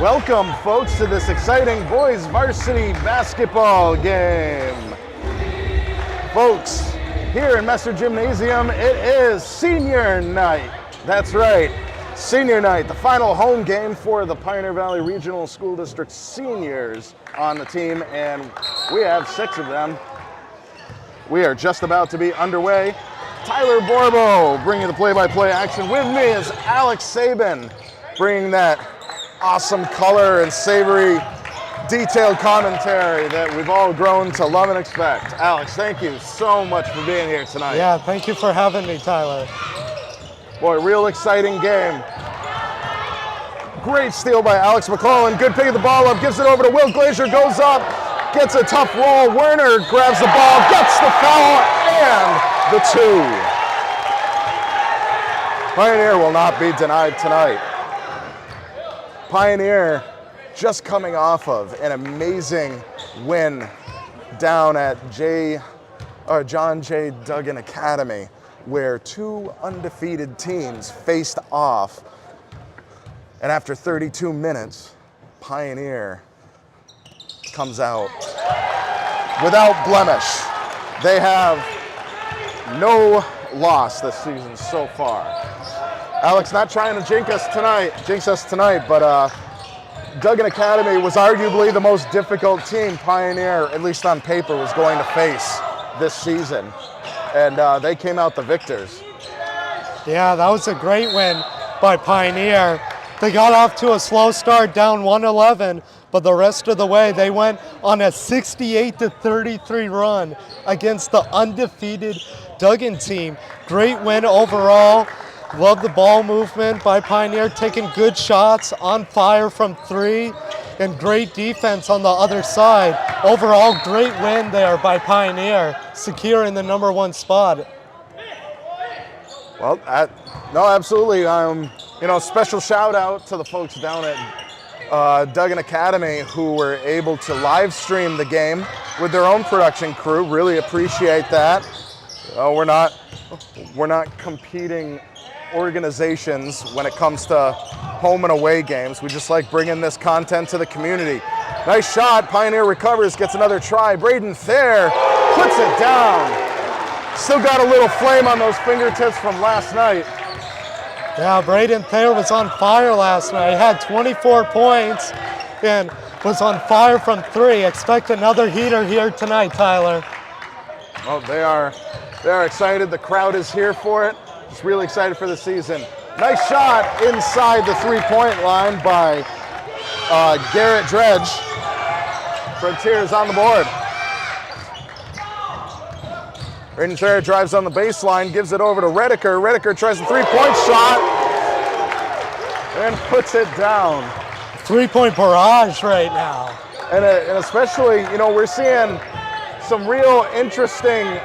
Welcome, folks, to this exciting boys varsity basketball game. Folks, here in Messer Gymnasium, it is senior night. That's right, senior night, the final home game for the Pioneer Valley Regional School District seniors on the team, and we have 6 of them. We are just about to be underway. Tyler Borbo bringing the play-by-play action. With me is Alex Sabin, bringing that awesome color and savory, detailed commentary that we've all grown to love and expect. Alex, thank you so much for being here tonight. Yeah, thank you for having me, Tyler. Boy, real exciting game. Great steal by Alex McClellan. Good pick of the ball up, gives it over to Will Glazier, goes up, gets a tough roll. Werner grabs the ball, gets the foul, and the 2. Pioneer will not be denied tonight. Pioneer just coming off of an amazing win down at John J. Duggan Academy, where 2 undefeated teams faced off. And after 32 minutes, Pioneer comes out without blemish. They have no loss this season so far. Alex, not trying to jinx us tonight, but Duggan Academy was arguably the most difficult team Pioneer, at least on paper, was going to face this season. And they came out the victors. Yeah, that was a great win by Pioneer. They got off to a slow start, down 111, but the rest of the way they went on a 68-33 run against the undefeated Duggan team. Great win overall. Love the ball movement by Pioneer, taking good shots, on fire from 3, and great defense on the other side. Overall, great win there by Pioneer, securing the #1 spot. Well, no, absolutely. Special shout out to the folks down at Duggan Academy who were able to live stream the game with their own production crew. Really appreciate that. We're not competing organizations when it comes to home and away games. We just like bringing this content to the community. Nice shot. Pioneer recovers, gets another try. Braden Thayer puts it down. Still got a little flame on those fingertips from last night. Yeah, Braden Thayer was on fire last night. He had 24 points and was on fire from 3. Expect another heater here tonight, Tyler. Oh, they are excited. The crowd is here for it. Just really excited for the season. Nice shot inside the 3-point line by Garrett Dredge. Frontiers on the board. Braden Thayer drives on the baseline, gives it over to Redeker. Redeker tries the 3-point shot and puts it down. 3-point barrage right now. And especially, we're seeing some real interesting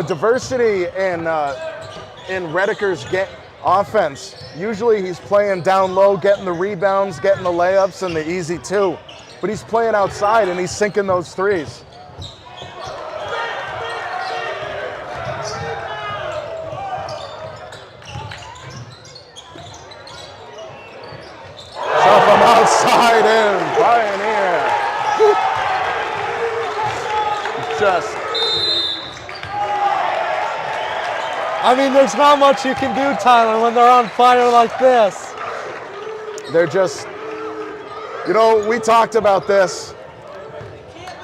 diversity in Redeker's offense. Usually he's playing down low, getting the rebounds, getting the layups, and the easy 2. But he's playing outside, and he's sinking those 3s. So from outside in, Pioneer. There's not much you can do, Tyler, when they're on fire like this. They're just, we talked about this.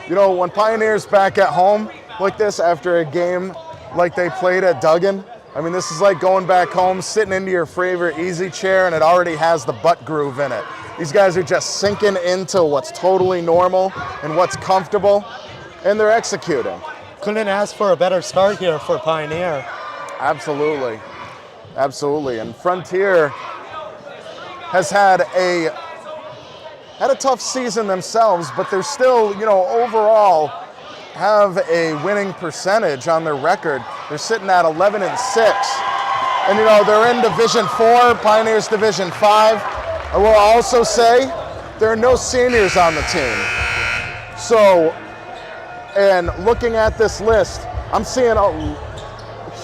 When Pioneer's back at home like this after a game like they played at Duggan, this is like going back home, sitting into your favorite easy chair, and it already has the butt groove in it. These guys are just sinking into what's totally normal and what's comfortable, and they're executing. Couldn't ask for a better start here for Pioneer. Absolutely. And Frontier has had a tough season themselves, but they're still, overall have a winning percentage on their record. They're sitting at 11-6. And they're in Division 4, Pioneer's Division 5. I will also say there are no seniors on the team. So, and looking at this list, I'm seeing a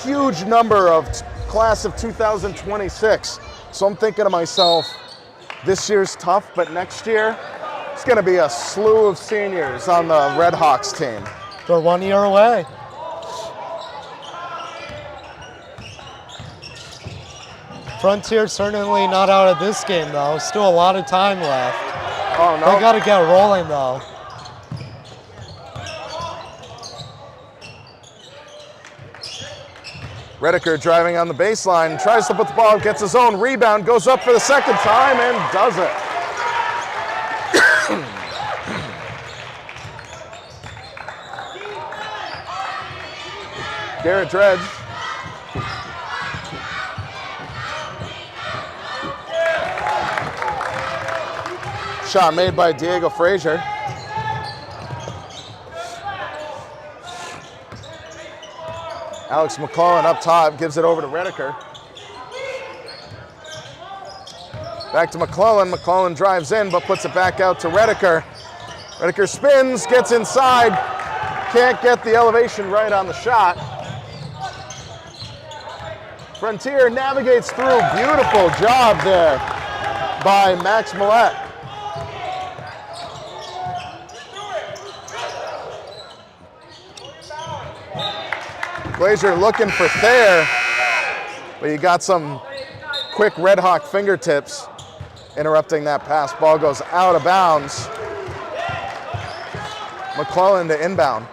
huge number of class of 2026. So I'm thinking to myself, this year's tough, but next year, it's going to be a slew of seniors on the Red Hawks team. They're 1 year away. Frontier certainly not out of this game, though. Still a lot of time left. Oh, no. They got to get rolling, though. Redeker driving on the baseline, tries to put the ball, gets his own rebound, goes up for the second time and does it. Garrett Dredge. Shot made by Diego Frazier. Alex McClellan up top, gives it over to Redeker. Back to McClellan. McClellan drives in, but puts it back out to Redeker. Redeker spins, gets inside. Can't get the elevation right on the shot. Frontier navigates through. Beautiful job there by Max Millette. Glazier looking for Thayer, but you got some quick Red Hawk fingertips interrupting that pass. Ball goes out of bounds. McClellan to inbound.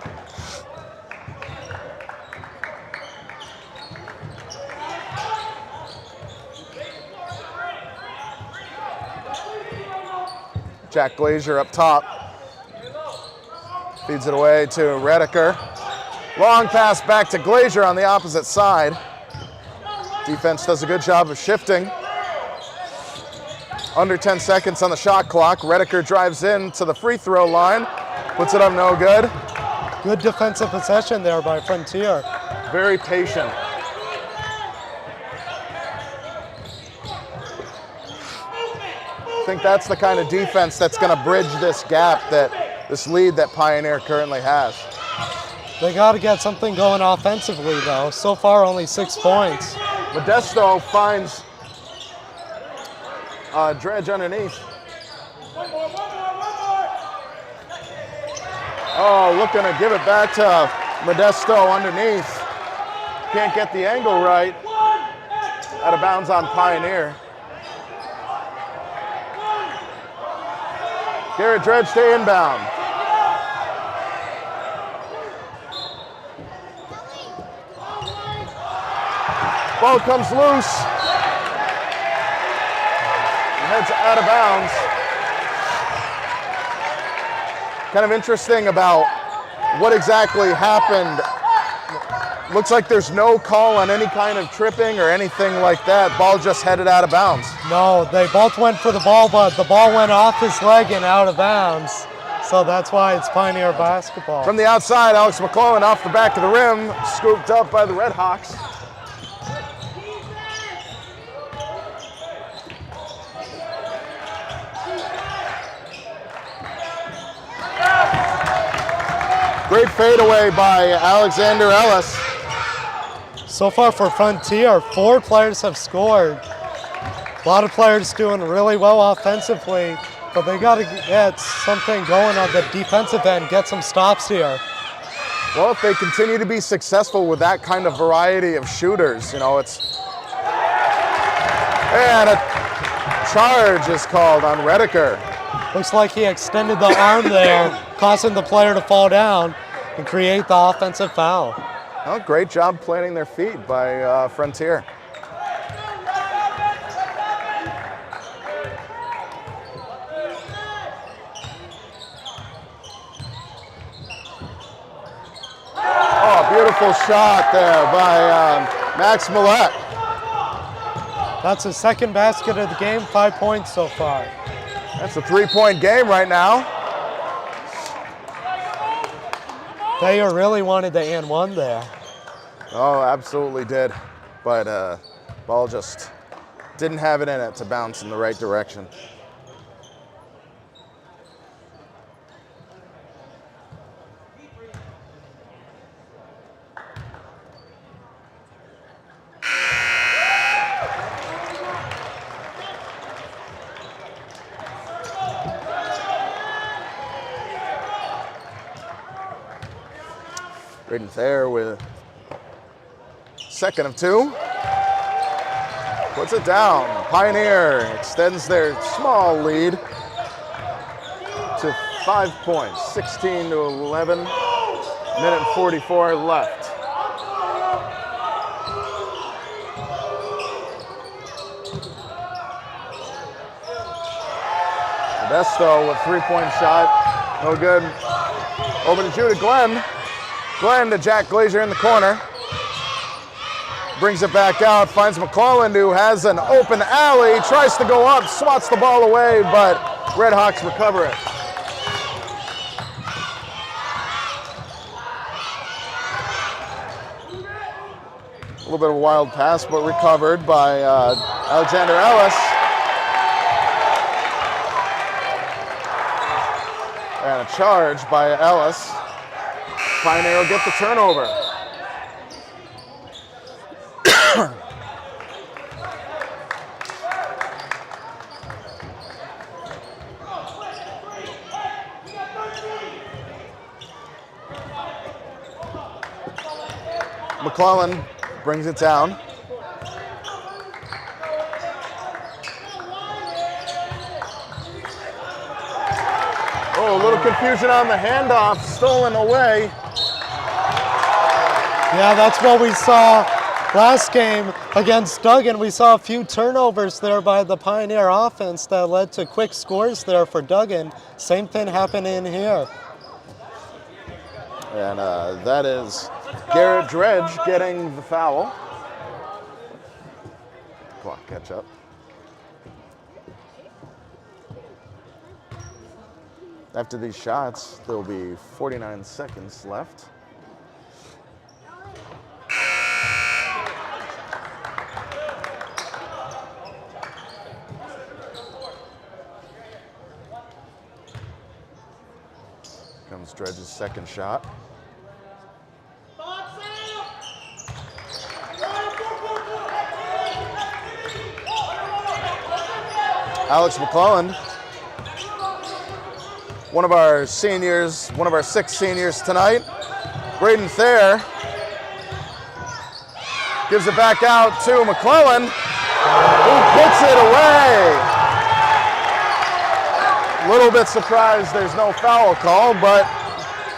Jack Glazier up top. Feeds it away to Redeker. Long pass back to Glazier on the opposite side. Defense does a good job of shifting. Under 10 seconds on the shot clock. Redeker drives in to the free throw line. Puts it up no good. Good defensive possession there by Frontier. Very patient. I think that's the kind of defense that's going to bridge this gap, this lead that Pioneer currently has. They got to get something going offensively, though. So far, only 6 points. Modesto finds Dredge underneath. Oh, looking to give it back to Modesto underneath. Can't get the angle right. Out of bounds on Pioneer. Garrett Dredge to inbound. Ball comes loose. Heads out of bounds. Kind of interesting about what exactly happened. Looks like there's no call on any kind of tripping or anything like that. Ball just headed out of bounds. No, they both went for the ball, but the ball went off his leg and out of bounds. So that's why it's Pioneer basketball. From the outside, Alex McClellan off the back of the rim, scooped up by the Red Hawks. Great fadeaway by Alexander Ellis. So far for Frontier, 4 players have scored. A lot of players doing really well offensively, but they got to get something going on the defensive end, get some stops here. Well, if they continue to be successful with that kind of variety of shooters, it's... And a charge is called on Redeker. Looks like he extended the arm there, causing the player to fall down and create the offensive foul. Well, great job planting their feet by Frontier. Oh, beautiful shot there by Max Millette. That's his second basket of the game, 5 points so far. That's a 3-point game right now. Thayer really wanted the and one there. Oh, absolutely did. But ball just didn't have it in it to bounce in the right direction. Braden Thayer with second of two. Puts it down. Pioneer extends their small lead to 5 points, 16-11, minute 44 left. Modesto with three-point shot, no good. Open to shoot to Glenn. Glenn to Jack Glazier in the corner. Brings it back out, finds McClellan, who has an open alley, tries to go up, swats the ball away, but Redhawks recover it. A little bit of a wild pass, but recovered by Alexander Ellis. And a charge by Ellis. Pioneer will get the turnover. McClellan brings it down. Oh, a little confusion on the handoff, stolen away. Yeah, that's what we saw last game against Duggan. We saw a few turnovers there by the Pioneer offense that led to quick scores there for Duggan. Same thing happened in here. And that is Garrett Dredge getting the foul. Clock catch up. After these shots, there'll be 49 seconds left. Comes Dredge's second shot. Alex McClellan, one of our seniors, one of our 6 seniors tonight. Braden Thayer gives it back out to McClellan, who puts it away. A little bit surprised there's no foul call, but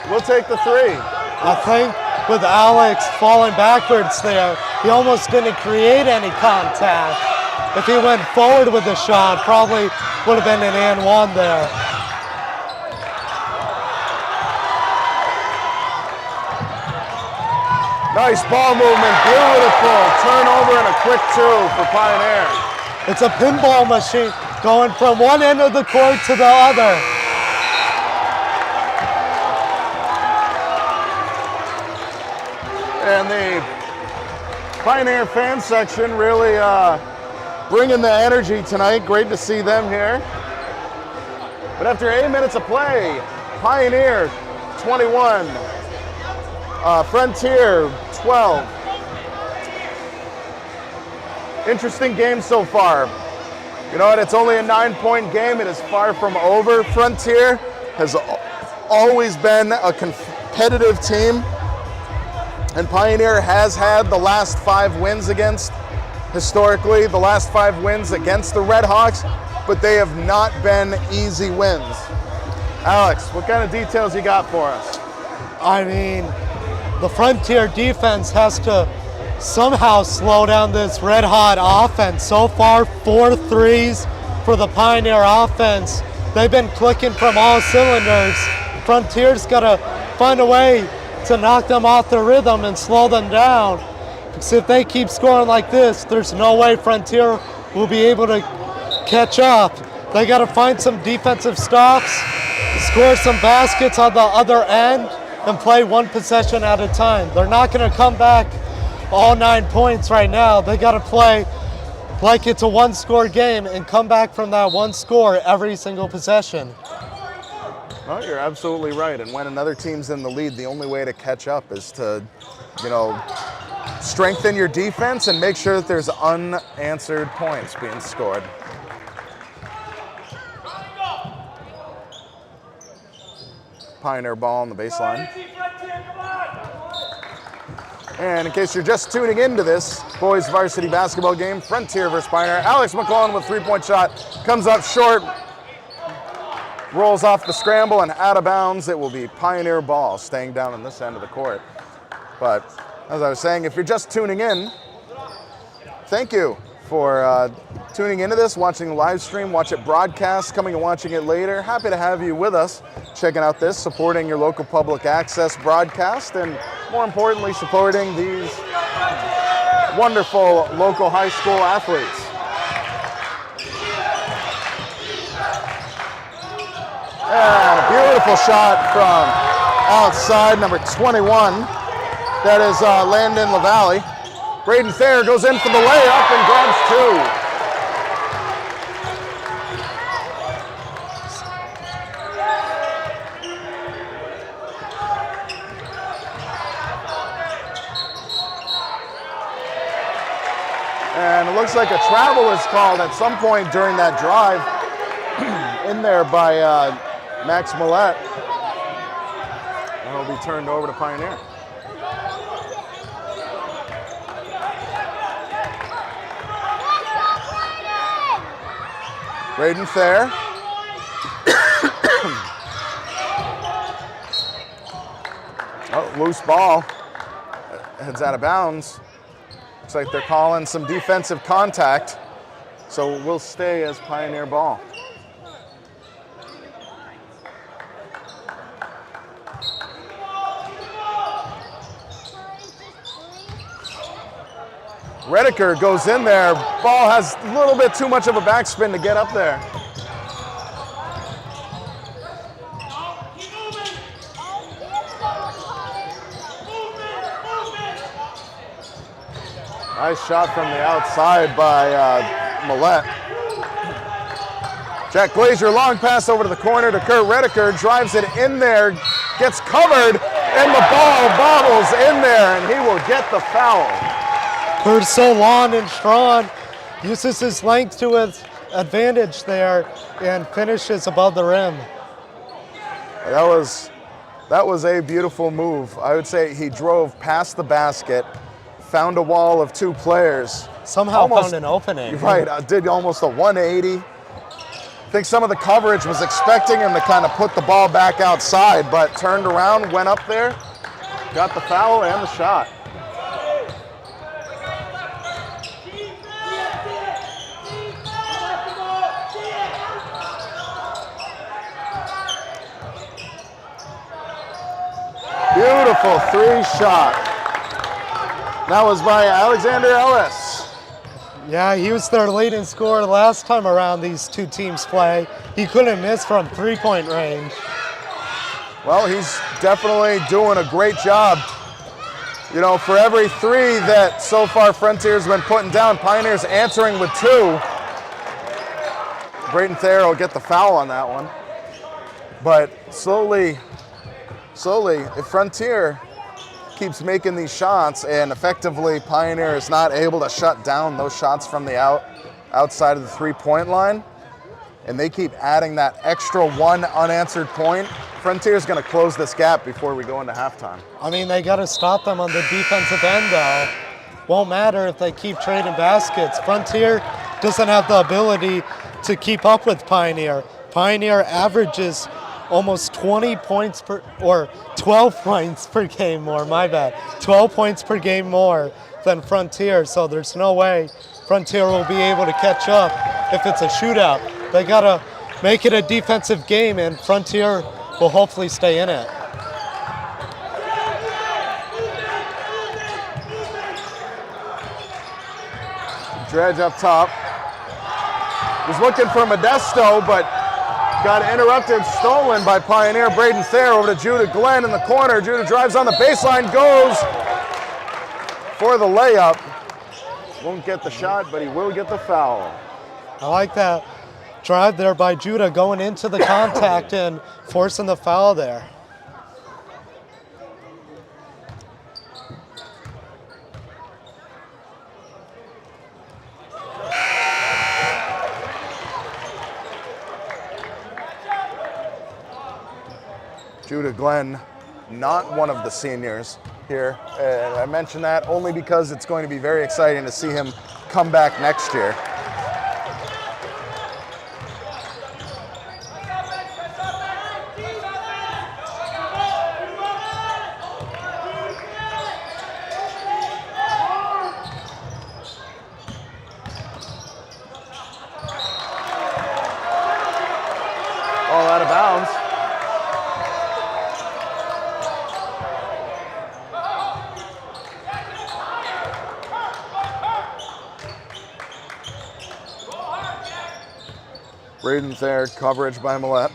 we'll take the 3. I think with Alex falling backwards there, he almost didn't create any contact. If he went forward with the shot, probably would have been an and one there. Nice ball movement, beautiful turnover and a quick 2 for Pioneer. It's a pinball machine going from one end of the court to the other. And the Pioneer fan section really bringing the energy tonight. Great to see them here. But after 8 minutes of play, Pioneer 21, Frontier 12. Interesting game so far. You know what, it's only a 9-point game. It is far from over. Frontier has always been a competitive team, and Pioneer has had the last 5 wins against, historically, the last 5 wins against the Redhawks, but they have not been easy wins. Alex, what kind of details you got for us? I mean, the Frontier defense has to somehow slow down this red-hot offense. So far, 4 threes for the Pioneer offense. They've been clicking from all cylinders. Frontier's got to find a way to knock them off the rhythm and slow them down. Because if they keep scoring like this, there's no way Frontier will be able to catch up. They got to find some defensive stops, score some baskets on the other end, and play one possession at a time. They're not going to come back all 9 points right now. They got to play like it's a one-score game and come back from that one score every single possession. Well, you're absolutely right. And when another team's in the lead, the only way to catch up is to, strengthen your defense and make sure that there's unanswered points being scored. Pioneer ball on the baseline. And in case you're just tuning into this boys varsity basketball game, Frontier versus Pioneer. Alex McClellan with three-point shot, comes up short, rolls off the scramble and out of bounds. It will be Pioneer ball, staying down on this end of the court. But as I was saying, if you're just tuning in, thank you for tuning into this, watching the live stream, watch it broadcast, coming and watching it later. Happy to have you with us, checking out this, supporting your local public access broadcast, and more importantly, supporting these wonderful local high school athletes. And a beautiful shot from outside, number 21. That is Landon LaValle. Braden Thayer goes in for the layup and grabs two. And it looks like a travel is called at some point during that drive in there by Max Millette. And it'll be turned over to Pioneer. Braden Thayer. Oh, loose ball. Heads out of bounds. Looks like they're calling some defensive contact. So we'll stay as Pioneer ball. Redeker goes in there. Ball has a little bit too much of a backspin to get up there. Nice shot from the outside by Millette. Jack Glazier, long pass over to the corner to Kurt Redeker, drives it in there, gets covered, and the ball bobbles in there, and he will get the foul. Kurt's so long and strong, uses his length to his advantage there and finishes above the rim. That was a beautiful move. I would say he drove past the basket, found a wall of two players. Somehow found an opening. Right, did almost a 180. I think some of the coverage was expecting him to kind of put the ball back outside, but turned around, went up there, got the foul and the shot. Beautiful three shot. That was by Alexander Ellis. Yeah, he was their leading scorer last time around these two teams play. He couldn't miss from three-point range. Well, he's definitely doing a great job. You know, for every three that so far Frontier's been putting down, Pioneer's answering with two. Braden Thayer will get the foul on that one. But slowly, if Frontier keeps making these shots and effectively Pioneer is not able to shut down those shots from the outside of the three-point line, and they keep adding that extra one unanswered point, Frontier's going to close this gap before we go into halftime. I mean, they got to stop them on the defensive end, though. Won't matter if they keep trading baskets. Frontier doesn't have the ability to keep up with Pioneer. Pioneer averages almost 20 points per, or 12 points per game more, my bad. 12 points per game more than Frontier, so there's no way Frontier will be able to catch up if it's a shootout. They gotta make it a defensive game and Frontier will hopefully stay in it. Dredge up top. Was looking for Modesto, but got interrupted, stolen by Pioneer. Braden Thayer over to Judah Glenn in the corner. Judah drives on the baseline, goes for the layup. Won't get the shot, but he will get the foul. I like that drive there by Judah going into the contact and forcing the foul there. Judah Glenn, not one of the seniors, here. And I mention that only because it's going to be very exciting to see him come back next year. All out of bounds. Braden Thayer, coverage by Millette.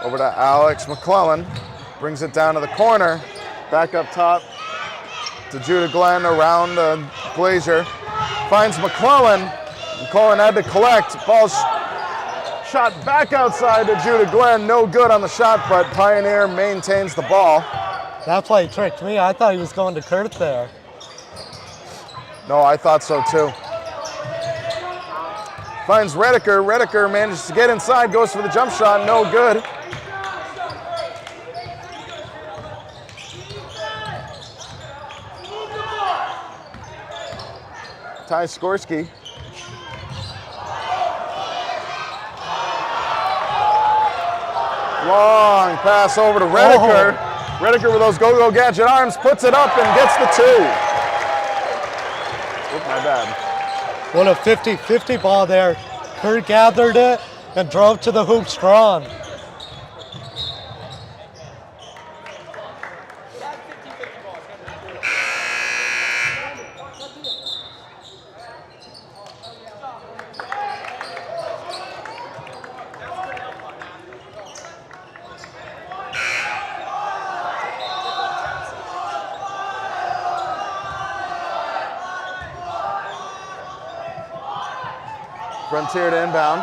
Over to Alex McClellan. Brings it down to the corner. Back up top to Judah Glenn around Glazier. Finds McClellan. McClellan had to collect. Ball's shot back outside to Judah Glenn. No good on the shot, but Pioneer maintains the ball. That play tricked me. I thought he was going to Kurt there. No, I thought so too. Finds Redeker. Redeker manages to get inside, goes for the jump shot, no good. Ty Skorsky. Long pass over to Redeker. Oh. Redeker with those go-go gadget arms, puts it up and gets the two. Oop, my bad. What a 50-50 ball there. Kurt gathered it and drove to the hoop strong. Frontier to inbound.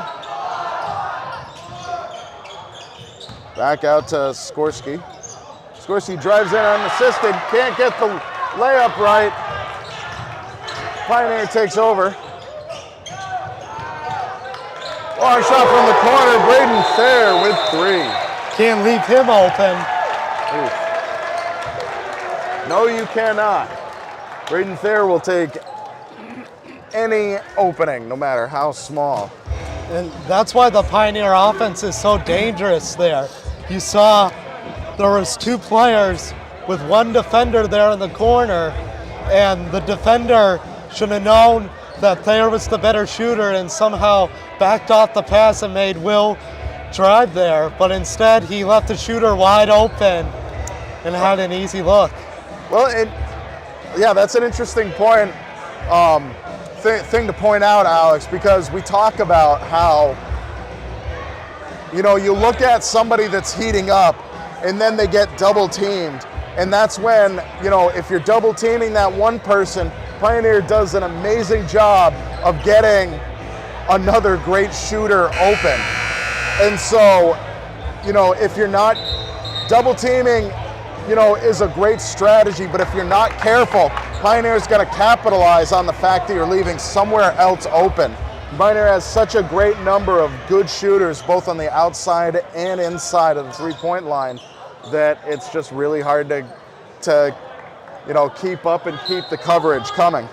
Back out to Skorsky. Skorsky drives in unassisted, can't get the layup right. Pioneer takes over. Long shot from the corner, Braden Thayer with three. Can't leave him open. Oof. No, you cannot. Braden Thayer will take any opening, no matter how small. And that's why the Pioneer offense is so dangerous there. You saw there was two players with one defender there in the corner, and the defender should have known that Thayer was the better shooter and somehow backed off the pass and made Will drive there, but instead he left the shooter wide open and had an easy look. Well, yeah, that's an interesting point. Thing to point out, Alex, because we talk about how, you know, you look at somebody that's heating up and then they get double teamed. And that's when, you know, if you're double teaming that one person, Pioneer does an amazing job of getting another great shooter open. And so, you know, if you're not double teaming, you know, is a great strategy, but if you're not careful, Pioneer's going to capitalize on the fact that you're leaving somewhere else open. Pioneer has such a great number of good shooters, both on the outside and inside of the three-point line, that it's just really hard to you know, keep up and keep the coverage coming.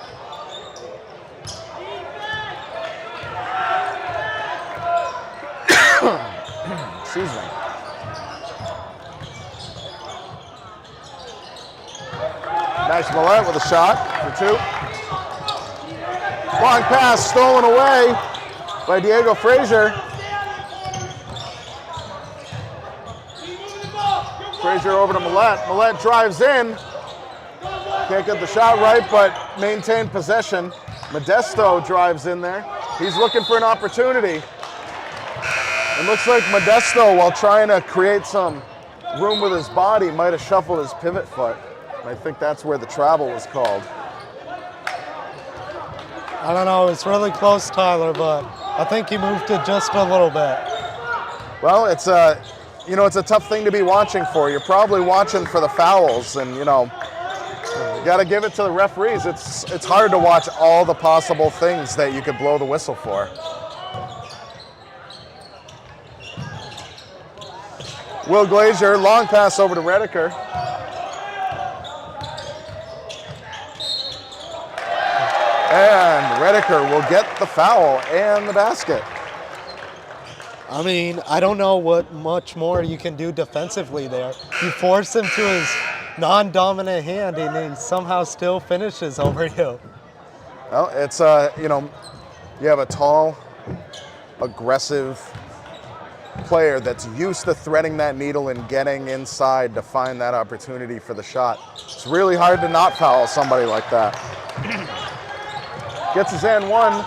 Excuse me. Nice Millette with a shot for two. Long pass stolen away by Diego Frazier. Frazier over to Millette. Millette drives in. Can't get the shot right, but maintained possession. Modesto drives in there. He's looking for an opportunity. It looks like Modesto, while trying to create some room with his body, might have shuffled his pivot foot. I think that's where the travel was called. I don't know, it's really close, Tyler, but I think he moved it just a little bit. Well, it's a, you know, it's a tough thing to be watching for. You're probably watching for the fouls, and you know, you got to give it to the referees. It's hard to watch all the possible things that you could blow the whistle for. Will Glazier, long pass over to Redeker. And Redeker will get the foul and the basket. I mean, I don't know what much more you can do defensively there. You force him to his non-dominant hand, and he somehow still finishes over you. Well, it's, you know, you have a tall, aggressive player that's used to threading that needle and getting inside to find that opportunity for the shot. It's really hard to not foul somebody like that. Gets his and one.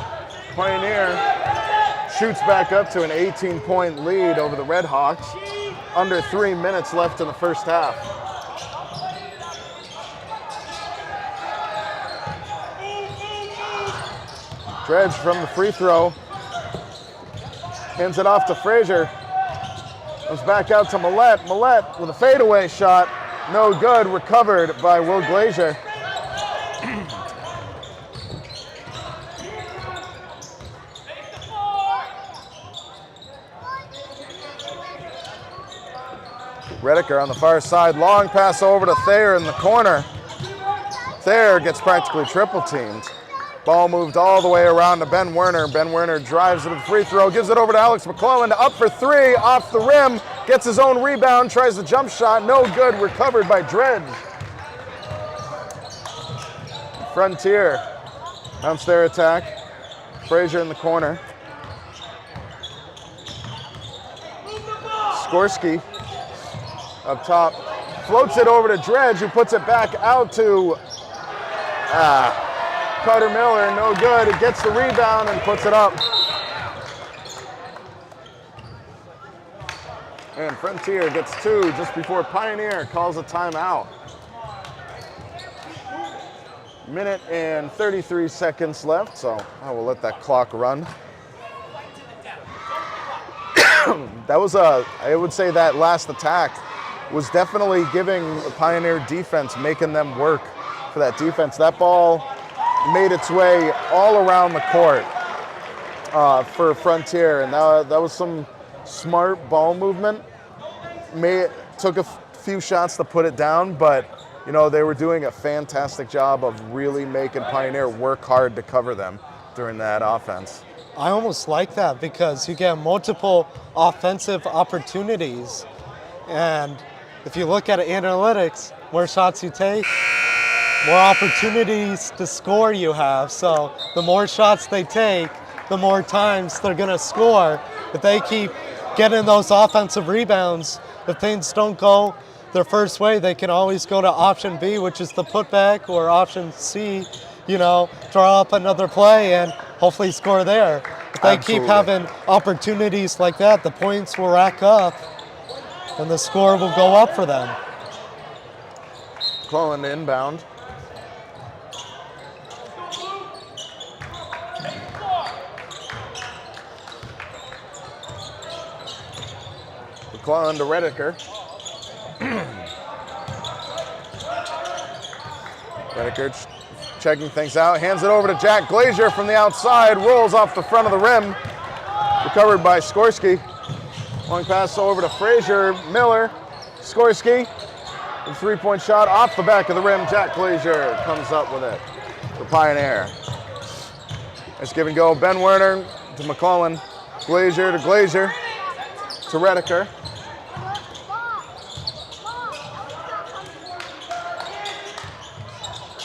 Pioneer shoots back up to an 18-point lead over the Red Hawks. Under 3 minutes left in the first half. Dredge from the free throw. Hands it off to Frazier. Comes back out to Millette. Millette with a fadeaway shot. No good. Recovered by Will Glazier. Redeker on the far side. Long pass over to Thayer in the corner. Thayer gets practically triple teamed. Ball moved all the way around to Ben Werner. Ben Werner drives to the free throw, gives it over to Alex McClellan, up for three, off the rim, gets his own rebound, tries the jump shot, no good, recovered by Dredge. Frontier mounts their attack. Frazier in the corner. Skorsky up top, floats it over to Dredge, who puts it back out to Carter Miller, no good. It gets the rebound and puts it up. And Frontier gets two just before Pioneer calls a timeout. Minute and 33 seconds left, so I will let that clock run. That was I would say that last attack was definitely giving the Pioneer defense, making them work for that defense. That ball made its way all around the court for Frontier, and that was some smart ball movement. Took a few shots to put it down, but you know, they were doing a fantastic job of really making Pioneer work hard to cover them during that offense. I almost like that because you get multiple offensive opportunities, and if you look at analytics, more shots you take, more opportunities to score you have. So the more shots they take, the more times they're going to score. If they keep getting those offensive rebounds, if things don't go their first way, they can always go to option B, which is the putback, or option C, you know, draw up another play and hopefully score there. If they keep having opportunities like that, the points will rack up and the score will go up for them. Calling the inbound. McClellan to Redeker. Redeker checking things out, hands it over to Jack Glazier from the outside, rolls off the front of the rim, recovered by Skorsky. Long pass over to Frazier, Miller, Skorsky, the three-point shot off the back of the rim. Jack Glazier comes up with it for Pioneer. Nice give and go. Ben Werner to McClellan, Glazier to Redeker.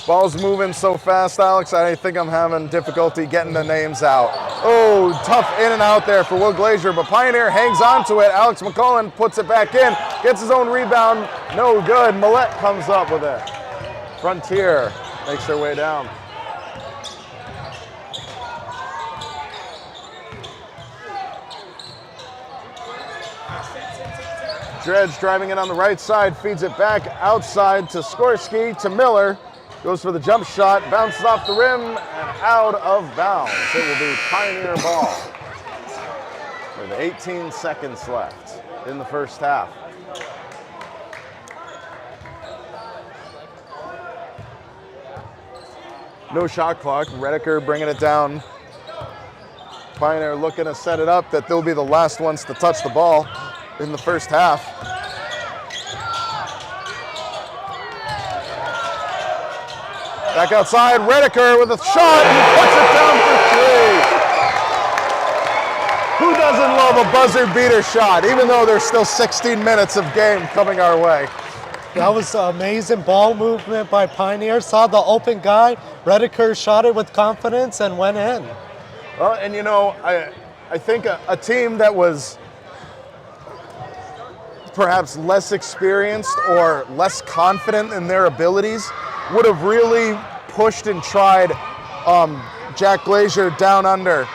Ball's moving so fast, Alex, I think I'm having difficulty getting the names out. Oh, tough in and out there for Will Glazier, but Pioneer hangs on to it. Alex McClellan puts it back in, gets his own rebound, no good. Millette comes up with it. Frontier makes their way down. Dredge driving it on the right side, feeds it back outside to Skorsky, to Miller. Goes for the jump shot, bounces off the rim, and out of bounds. It will be Pioneer ball with 18 seconds left in the first half. No shot clock. Redeker bringing it down. Pioneer looking to set it up that they'll be the last ones to touch the ball in the first half. Back outside, Redeker with a shot, and he puts it down for three. Who doesn't love a buzzer beater shot, even though there's still 16 minutes of game coming our way? That was amazing ball movement by Pioneer. Saw the open guy. Redeker shot it with confidence and went in. Well, and you know, I think a team that was perhaps less experienced or less confident in their abilities would have really pushed and tried. Jack Glazier down under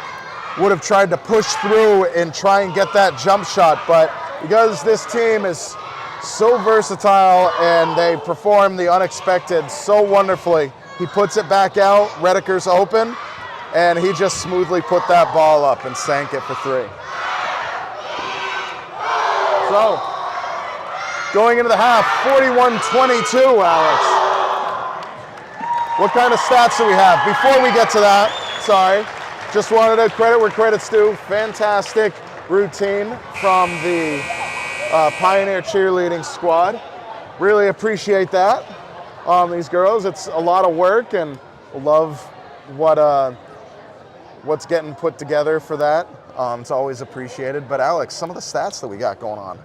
would have tried to push through and try and get that jump shot, but because this team is so versatile and they perform the unexpected so wonderfully, he puts it back out, Redeker's open, and he just smoothly put that ball up and sank it for three. So, going into the half, 41-22, Alex. What kind of stats do we have? Before we get to that, sorry, just wanted to credit where credit's due. Fantastic routine from the Pioneer cheerleading squad. Really appreciate that. These girls, it's a lot of work, and love what's getting put together for that. It's always appreciated. But Alex, some of the stats that we got going on.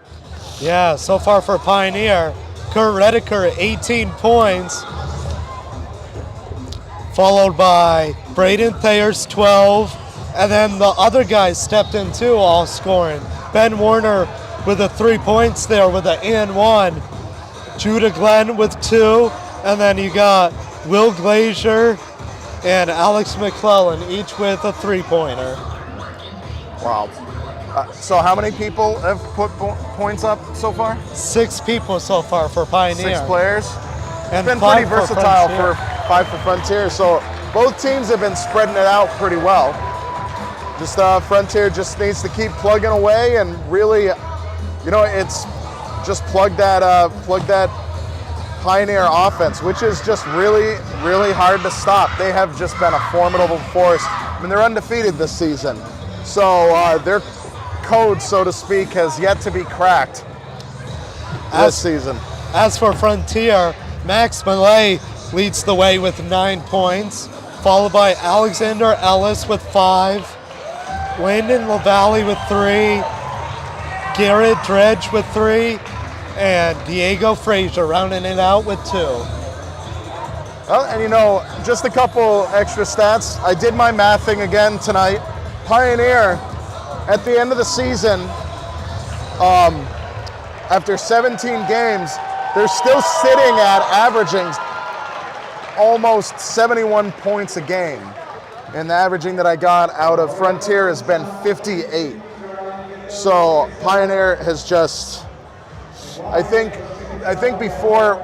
Yeah, so far for Pioneer, Kurt Redeker, 18 points, followed by Braden Thayers, 12, and then the other guys stepped in too, all scoring. Ben Warner with the 3 points there with an and one. Judah Glenn with 2, and then you got Will Glazier and Alex McClellan, each with a 3-pointer. Wow. So how many people have put points up so far? 6 people so far for Pioneer. 6 players. And It's been pretty 5 for versatile Frontier. for 5 for Frontier. So both teams have been spreading it out pretty well. Just Frontier just needs to keep plugging away and really, you know, it's just plug that Pioneer offense, which is just really, really hard to stop. They have just been a formidable force. I mean, they're undefeated this season. So their code, so to speak, has yet to be cracked this season. As for Frontier, Max Millay leads the way with 9 points, followed by Alexander Ellis with 5, Landon LaValle with 3, Garrett Dredge with 3, and Diego Frazier rounding it out with 2. Well, and you know, just a couple extra stats. I did my mathing again tonight. Pioneer, at the end of the season, after 17 games, they're still sitting at averaging almost 71 points a game. And the averaging that I got out of Frontier has been 58. So Pioneer has just, I think before,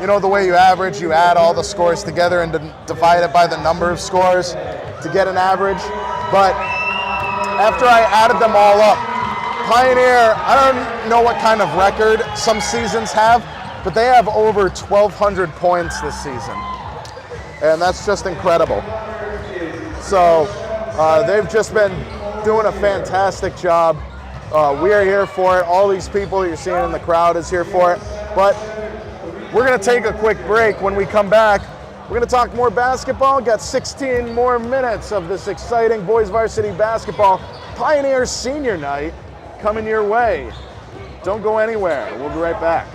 you know, the way you average, you add all the scores together and divide it by the number of scores to get an average. But after I added them all up, Pioneer, I don't know what kind of record some seasons have, but they have over 1,200 points this season. And that's just incredible. So they've just been doing a fantastic job. We are here for it. All these people you're seeing in the crowd is here for it. But we're going to take a quick break. When we come back, we're going to talk more basketball. Got 16 more minutes of this exciting boys varsity basketball Pioneer Senior Night coming your way. Don't go anywhere. We'll be right back.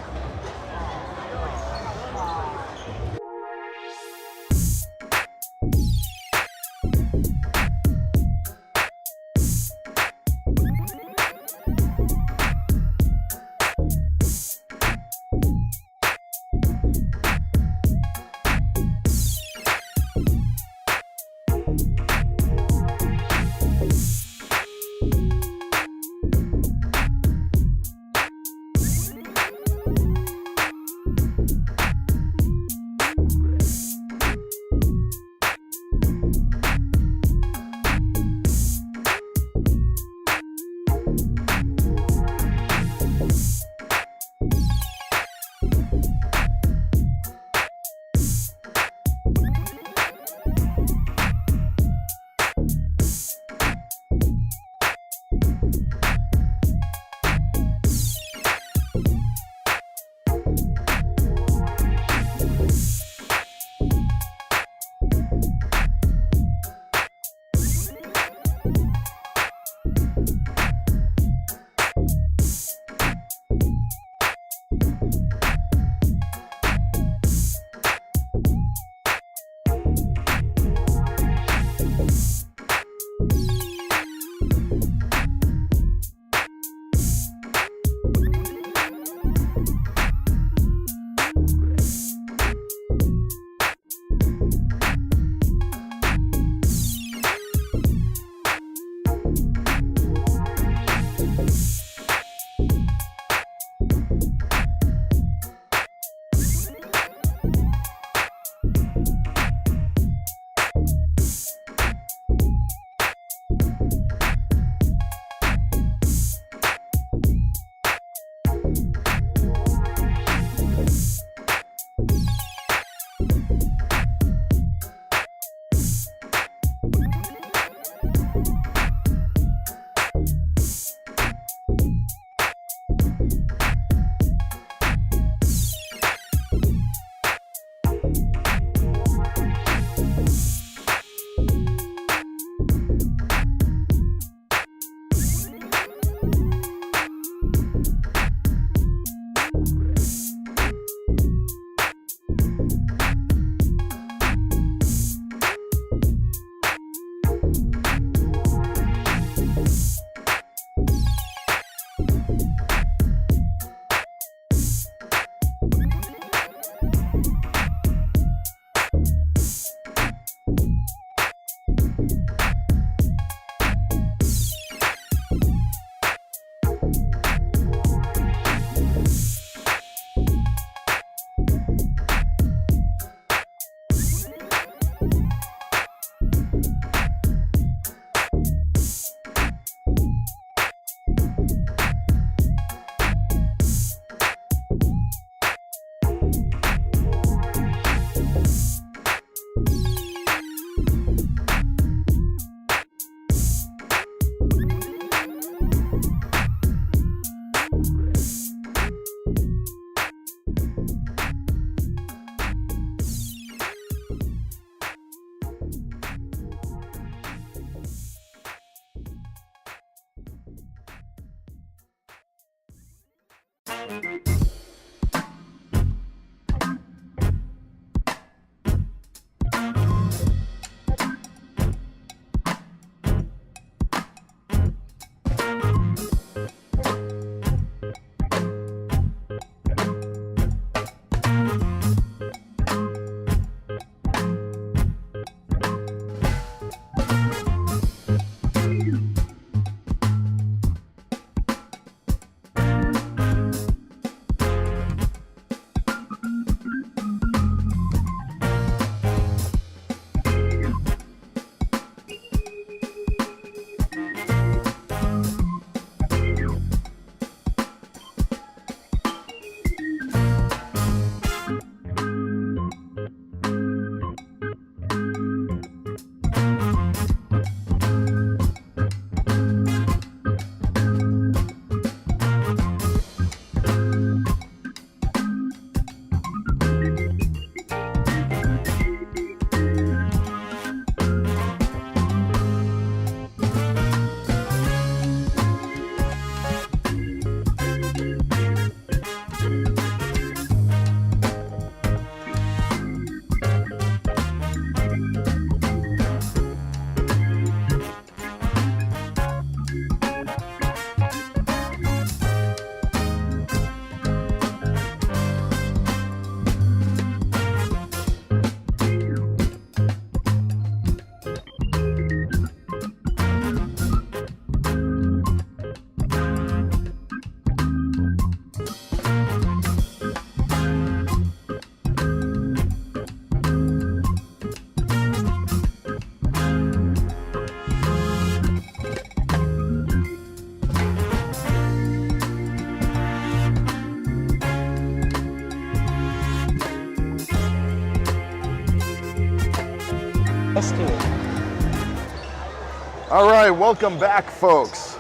All right, welcome back, folks.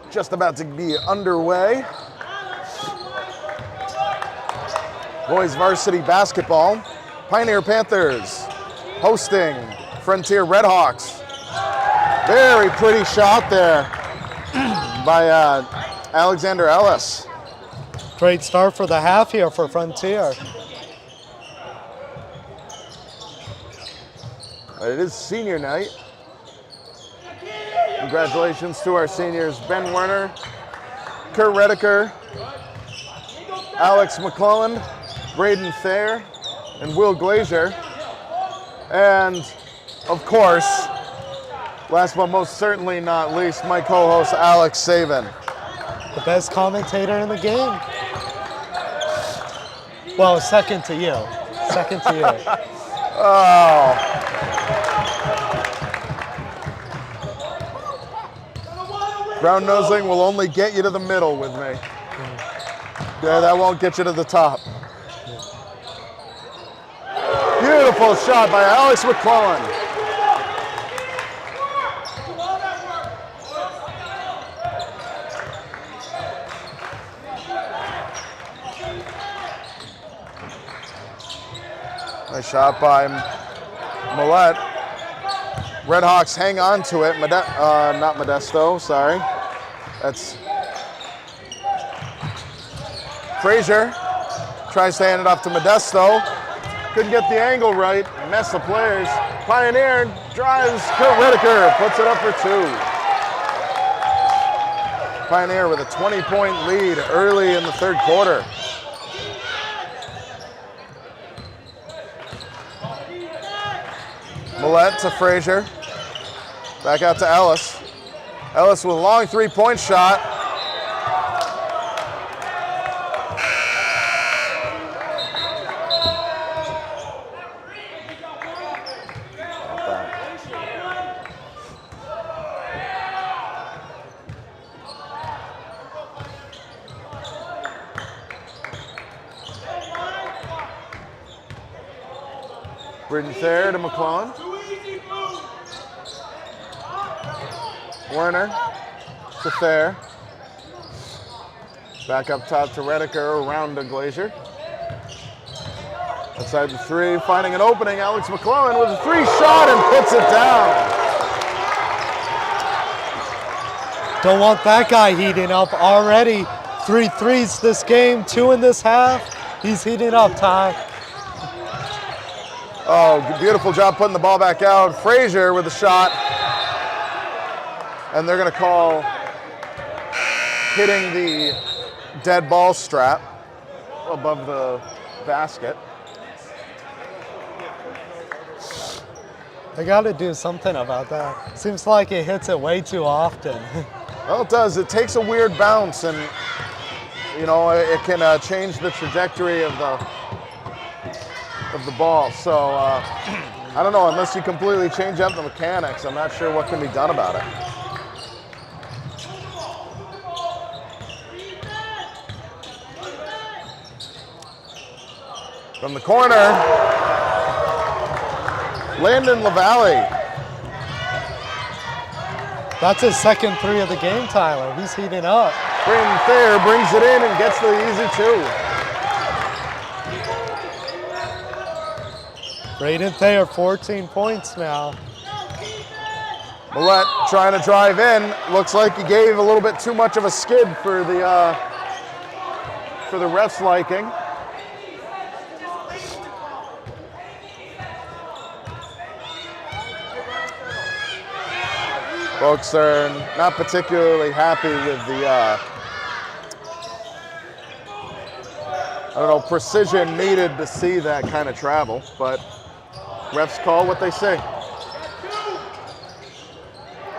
Just about to be underway. Boys varsity basketball. Pioneer Panthers hosting Frontier Redhawks. Very pretty shot there by Alexander Ellis. Great start for the half here for Frontier. It is senior night. Congratulations to our seniors, Ben Werner, Kurt Redeker, Alex McClellan, Braden Thayer, and Will Glazier. And of course, last but most certainly not least, my co-host Alex Saban. The best commentator in the game. Well, second to you. Second to you. Oh. Ground nosing will only get you to the middle with me. Yeah, that won't get you to the top. Beautiful shot by Alex McClellan. Nice shot by Millette. Redhawks hang on to it. Not Modesto, sorry. That's Frazier. Tries to hand it off to Modesto. Couldn't get the angle right. Mess of players. Pioneer drives. Kurt Redeker puts it up for two. Pioneer with a 20-point lead early in the third quarter. Millette to Frazier. Back out to Ellis. Ellis with a long three-point shot. Braden Thayer to McClellan. Werner to Thayer. Back up top to Redeker, around to Glazier. Outside the three, finding an opening. Alex McClellan with a three shot and puts it down. Don't want that guy heating up already. 3 threes this game, 2 in this half. He's heating up, Ty. Oh, beautiful job putting the ball back out. Frazier with a shot. And they're going to call hitting the dead ball strap above the basket. They got to do something about that. Seems like it hits it way too often. Well, it does. It takes a weird bounce, and you know it can change the trajectory of the ball. So I don't know. Unless you completely change up the mechanics, I'm not sure what can be done about it. From the corner, Landon LaValle. That's his second 3 of the game, Tyler. He's heating up. Brayden Thayer brings it in and gets the easy 2. Brayden Thayer, 14 points now. Millette trying to drive in. Looks like he gave a little bit too much of a skid for the ref's liking. Folks are not particularly happy with the, I don't know, precision needed to see that kind of travel, but refs call what they say.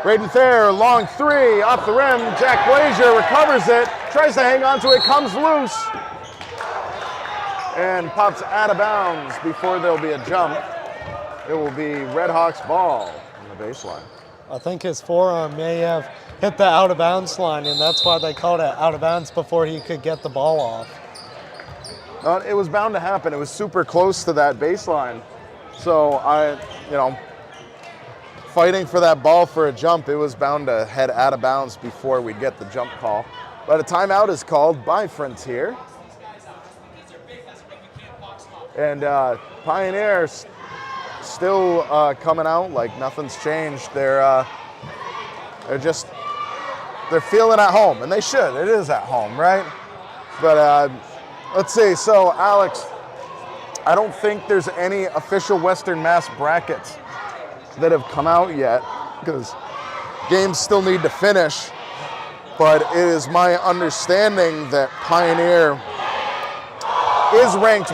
Brayden Thayer, long 3, off the rim. Jack Blazier recovers it, tries to hang on to it, comes loose, and pops out of bounds before there'll be a jump. It will be Red Hawks ball on the baseline. I think his forearm may have hit the out of bounds line, and that's why they called it out of bounds before he could get the ball off. It was bound to happen. It was super close to that baseline. So fighting for that ball for a jump, it was bound to head out of bounds before we'd get the jump call. But a timeout is called by Frontier. And Pioneers still coming out like nothing's changed. They're feeling at home, and they should. It is at home, right? But let's see. So Alex, I don't think there's any official Western Mass brackets that have come out yet because games still need to finish. But it is my understanding that Pioneer is ranked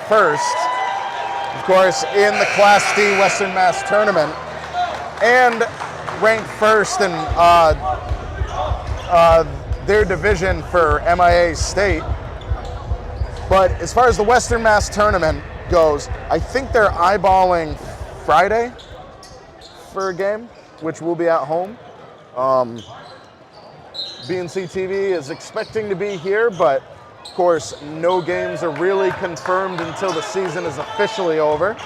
first. Of course, in the Class D Western Mass tournament, and ranked first in their division for MIA State. But as far as the Western Mass tournament goes, I think they're eyeballing Friday for a game, which will be at home. BNC TV is expecting to be here, but of course, no games are really confirmed until the season is officially over.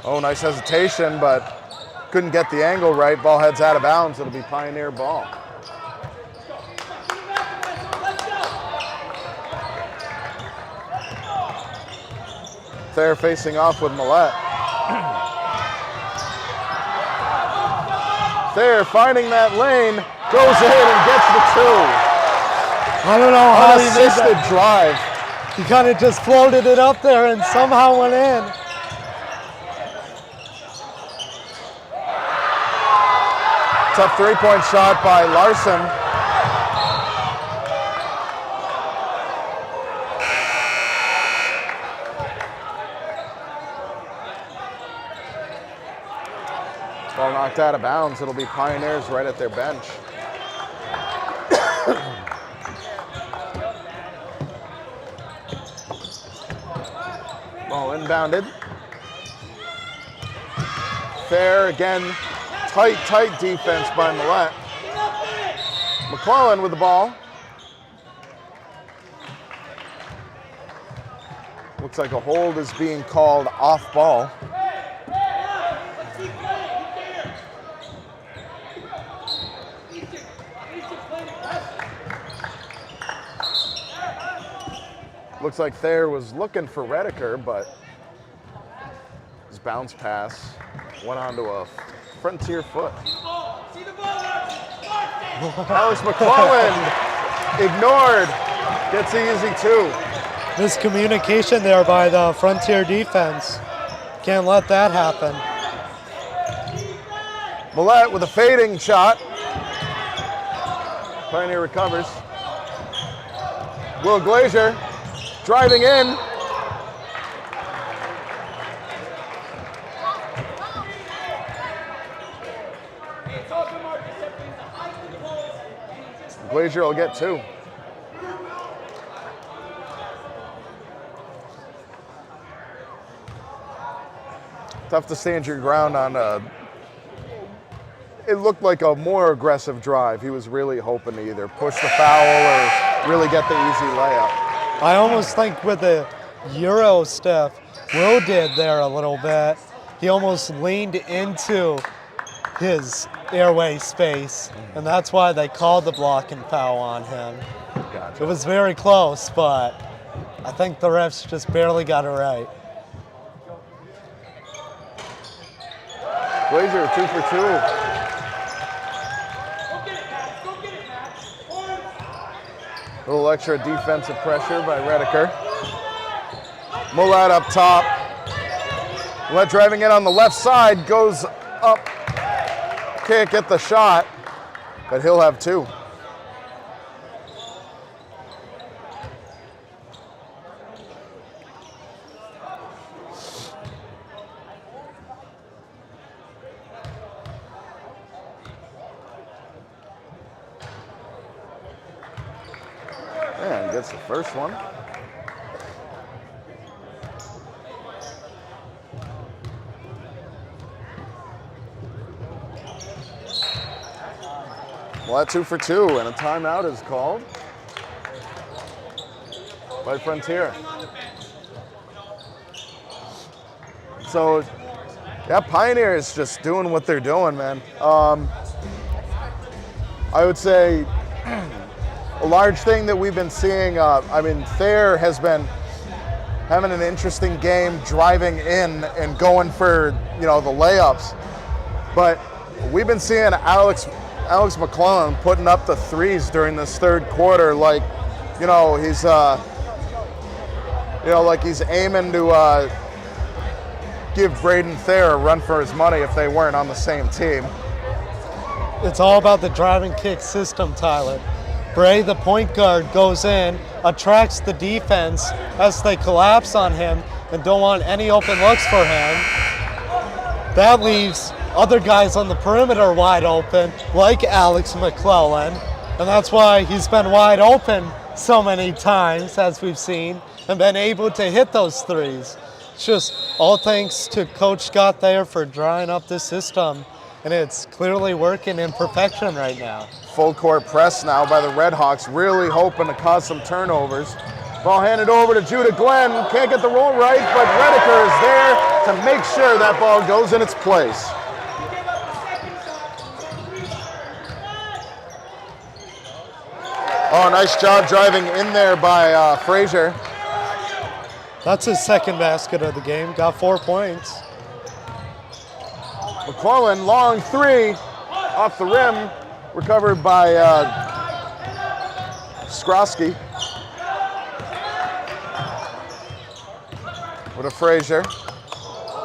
Oh, nice hesitation, but couldn't get the angle right. Ball heads out of bounds. It'll be Pioneer ball. Thayer facing off with Millette. Thayer finding that lane, goes in and gets the 2. I don't know how he did Unassisted that. drive. He kind of just floated it up there and somehow went in. Tough 3-point shot by Larson. Ball knocked out of bounds. It'll be Pioneers right at their bench. Ball inbounded. Fair again. Tight defense by Millette. McClellan with the ball. Looks like a hold is being called off ball. Looks like Thayer was looking for Redeker, but bounce pass. Went onto a Frontier foot. Alex McClellan ignored. Gets the easy 2. Miscommunication there by the Frontier defense. Can't let that happen. Millette with a fading shot. Pioneer recovers. Will Glazier driving in. Glazier will get 2. Tough to stand your ground on it looked like a more aggressive drive. He was really hoping to either push the foul or really get the easy layup. I almost think with the Euro stuff Will did there a little bit, he almost leaned into his airway space, and that's why they called the block and foul on him. Gotcha. It was very close, but I think the refs just barely got it right. Glazier 2 for 2. A little extra defensive pressure by Redeker. Millette up top. Millette driving in on the left side, goes up. Can't get the shot, but he'll have 2. And gets the first one. Well, that's 2 for 2, and a timeout is called by Frontier. So, yeah, Pioneer is just doing what they're doing, man. I would say a large thing that we've been seeing, I mean, Thayer has been having an interesting game driving in and going for, you know, the layups. But we've been seeing Alex McClellan putting up the threes during this third quarter, like, you know, he's, like he's aiming to give Braden Thayer a run for his money if they weren't on the same team. It's all about the drive and kick system, Tyler. Bray, the point guard, goes in, attracts the defense as they collapse on him and don't want any open looks for him. That leaves other guys on the perimeter wide open, like Alex McClellan, and that's why he's been wide open so many times, as we've seen, and been able to hit those threes. It's just all thanks to Coach Scott Thayer for drawing up this system, and it's clearly working in perfection right now. Full court press now by the Redhawks, really hoping to cause some turnovers. Ball handed over to Judah Glenn, can't get the roll right, but Redeker is there to make sure that ball goes in its place. Oh, nice job driving in there by Frazier. That's his second basket of the game, got 4 points. McClellan, long 3, off the rim, recovered by Skrosky. With a Frazier.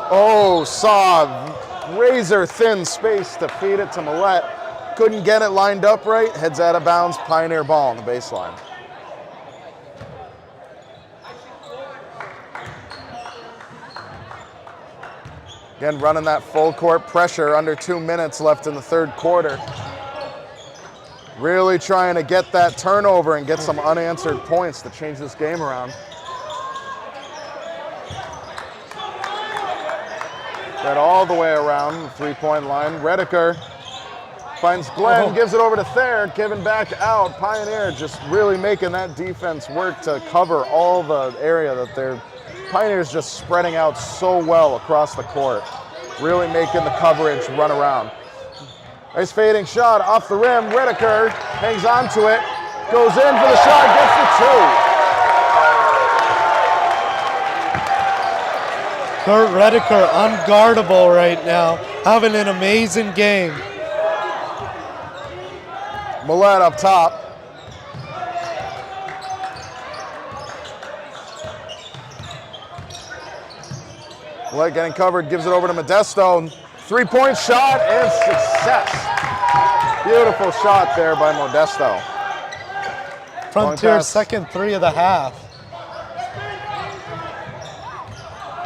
Oh, saw razor thin space to feed it to Millette. Couldn't get it lined up right, heads out of bounds, Pioneer ball on the baseline. Again, running that full court pressure, under 2 minutes left in the third quarter. Really trying to get that turnover and get some unanswered points to change this game around. Got all the way around the three-point line. Redeker finds Glenn, gives it over to Thayer, giving back out. Pioneer just really making that defense work to cover all the area that they're. Pioneer's just spreading out so well across the court. Really making the coverage run around. Nice fading shot off the rim. Redeker hangs on to it, goes in for the shot, gets the 2. Kurt Redeker unguardable right now, having an amazing game. Millette up top. Millette getting covered, gives it over to Modesto. Three-point shot and success. Beautiful shot there by Modesto. Frontier's second three of the half.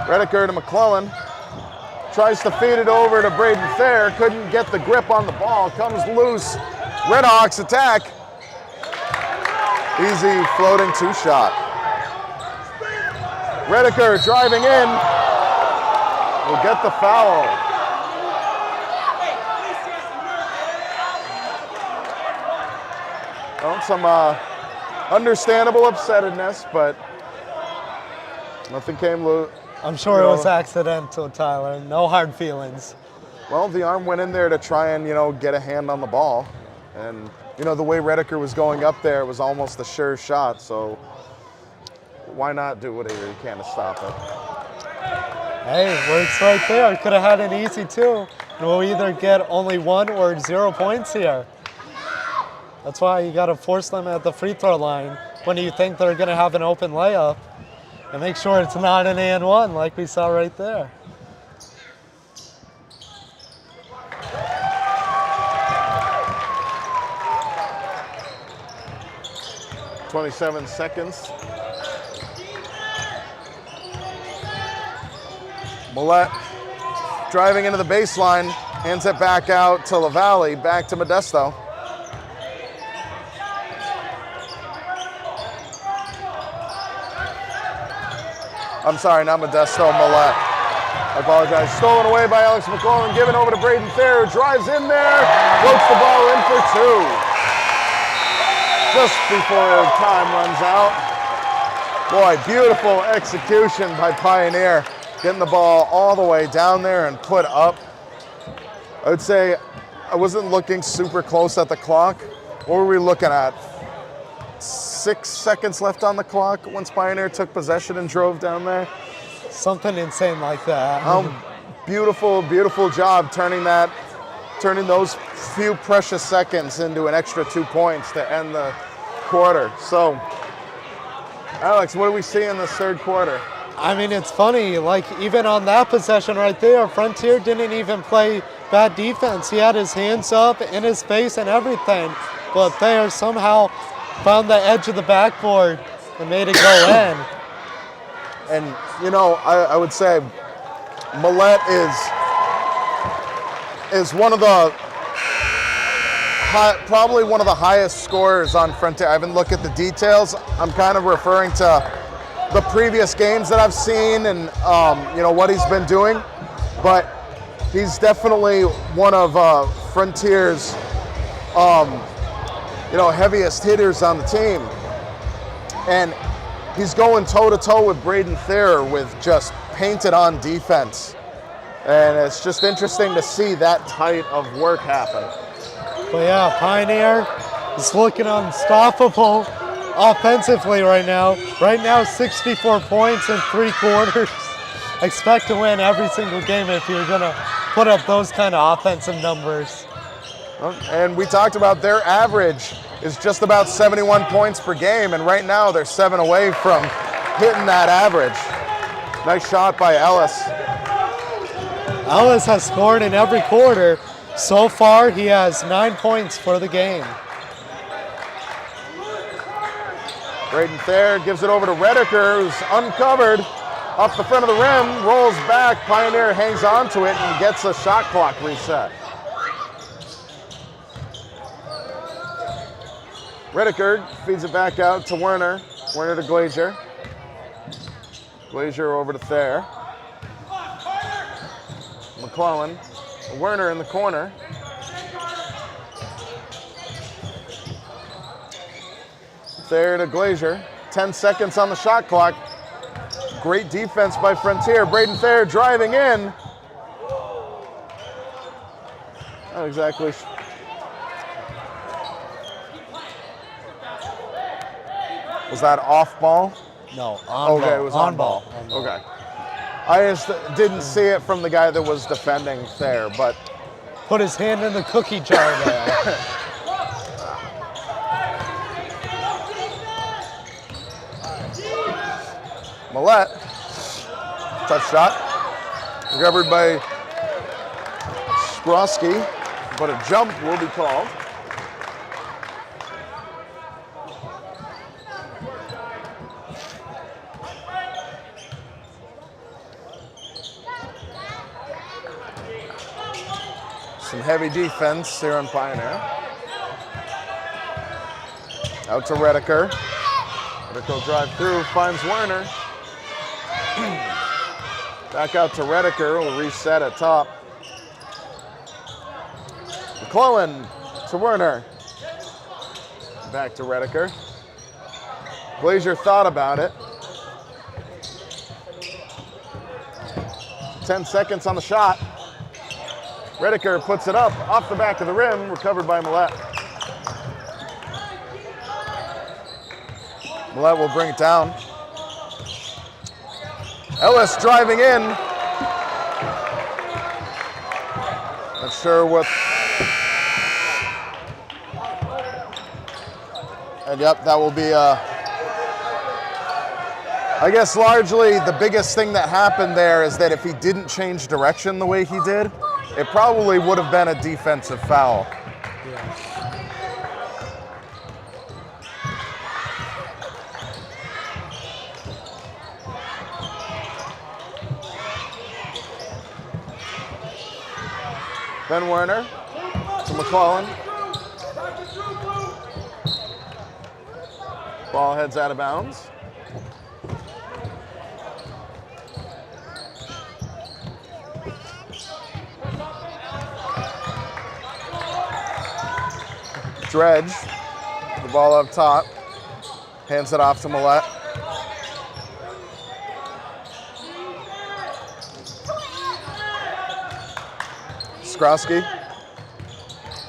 Redeker to McClellan. Tries to feed it over to Braden Thayer. Couldn't get the grip on the ball. Comes loose. Redhawks attack. Easy floating two-shot. Redeker driving in. Will get the foul. Well, some understandable upsetness, but nothing came loose. I'm sure it was accidental, Tyler. No hard feelings. Well, the arm went in there to try and, get a hand on the ball. And, the way Redeker was going up there, it was almost a sure shot. So why not do whatever you can to stop it? Hey, works right there. Could have had an easy two. And we'll either get only 1 or 0 points here. That's why you got to force them at the free throw line when you think they're going to have an open layup. And make sure it's not an and one like we saw right there. "27 seconds. Millette driving into the baseline, hands it back out to LaValle, back to Modesto. I'm sorry, not Modesto, Millette. I apologize. Stolen away by Alex McClellan, given over to Braden Thayer, drives in there, floats the ball in for two. Just before time runs out. Boy, beautiful execution by Pioneer, getting the ball all the way down there and put up. I would say I wasn't looking super close at the clock. What were we looking at? 6 seconds left on the clock once Pioneer took possession and drove down there. Something insane like that. Beautiful, beautiful job turning those few precious seconds into an extra 2 points to end the quarter. So, Alex, what do we see in this third quarter? I mean, it's funny, like even on that possession right there, Frontier didn't even play bad defense. He had his hands up in his face and everything, but Thayer somehow found the edge of the backboard and made it go in. And, I would say Millette is one of the, probably one of the highest scorers on Frontier. I haven't looked at the details. I'm kind of referring to the previous games that I've seen and, what he's been doing. But he's definitely one of Frontier's, heaviest hitters on the team. And he's going toe-to-toe with Braden Thayer with just painted on defense. And it's just interesting to see that tight of work happen. But yeah, Pioneer is looking unstoppable offensively right now. Right now, 64 points in 3 quarters. Expect to win every single game if you're going to put up those kind of offensive numbers. And we talked about their average is just about 71 points per game, and right now they're 7 away from hitting that average. Nice shot by Ellis. Ellis has scored in every quarter. So far, he has 9 points for the game. Braden Thayer gives it over to Redeker, who's uncovered off the front of the rim, rolls back, Pioneer hangs on to it and gets a shot clock reset. Redeker feeds it back out to Werner. Werner to Glazier. Glazier over to Thayer. McClellan. Werner in the corner. Thayer to Glazier. 10 seconds on the shot clock. Great defense by Frontier. Braden Thayer driving in. Not exactly. Was that off ball? No, on ball. Okay, it was on ball. On ball. Okay. I just didn't see it from the guy that was defending there, but Put his hand in the cookie jar there. Millette, tough shot, recovered by Skrosky, but a jump will be called. Some heavy defense here on Pioneer. Out to Redeker. Redeker will drive through, finds Werner. Back out to Redeker, will reset at top. McClellan to Werner. Back to Redeker. Glazier thought about it. 10 seconds on the shot. Redeker puts it up off the back of the rim, recovered by Millette. Millette will bring it down. Ellis driving in. Not sure what. And yep, that will be, I guess largely the biggest thing that happened there is that if he didn't change direction the way he did, it probably would have been a defensive foul. Ben Werner to McClellan. Ball heads out of bounds. Dredge, the ball up top, hands it off to Millette. Skrosky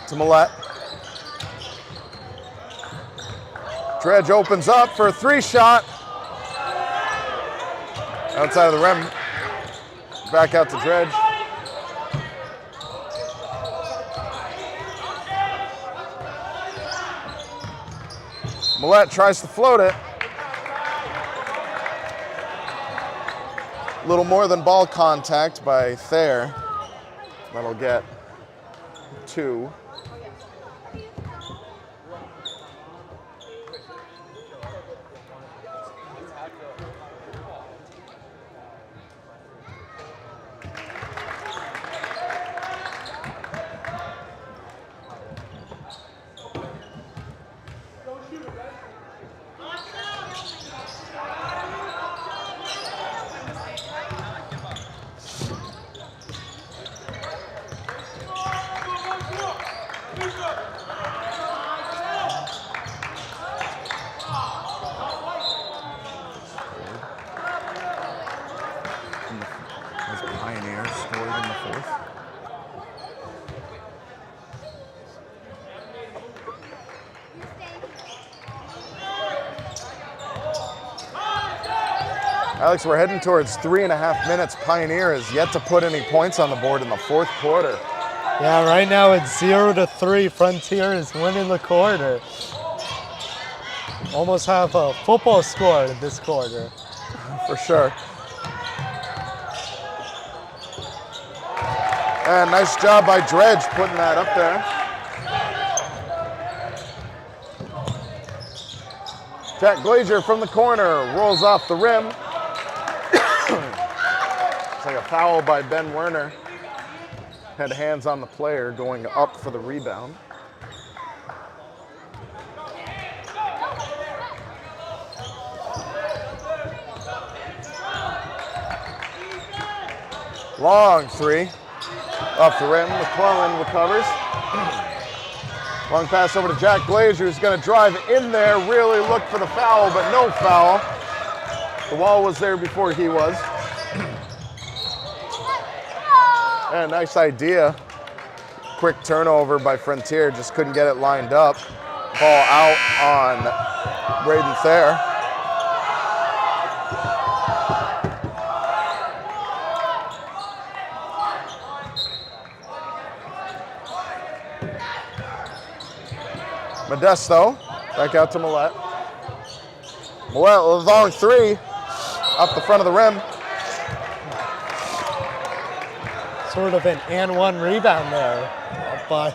to Millette. Dredge opens up for a 3-shot. Outside of the rim. Back out to Dredge. Millette tries to float it. A little more than ball contact by Thayer. That'll get 2. Pioneer scored in the 4th. Alex, we're heading towards 3.5 minutes. Pioneer has yet to put any points on the board in the 4th quarter. Yeah, right now it's 0-3. Frontier is winning the quarter. Almost have a football score this quarter. For sure. And nice job by Dredge putting that up there. Jack Glazier from the corner rolls off the rim. It's like a foul by Ben Werner. Had hands on the player going up for the rebound. Long 3. Off the rim, McClellan recovers. Long pass over to Jack Glazier, who's going to drive in there, really look for the foul, but no foul. The wall was there before he was. And nice idea. Quick turnover by Frontier, just couldn't get it lined up. Ball out on Braden Thayer. Modesto, back out to Millette. Millette with a long three, up the front of the rim. Sort of an and one rebound there by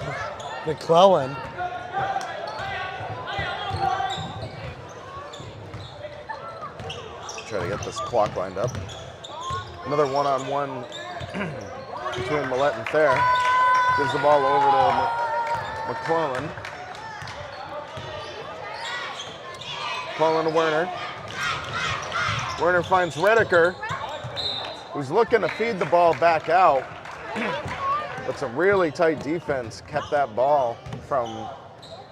McClellan. Try to get this clock lined up. Another one-on-one between Millette and Fair. Gives the ball over to McClellan. McClellan to Werner. Werner finds Redeker, who's looking to feed the ball back out. But some really tight defense kept that ball from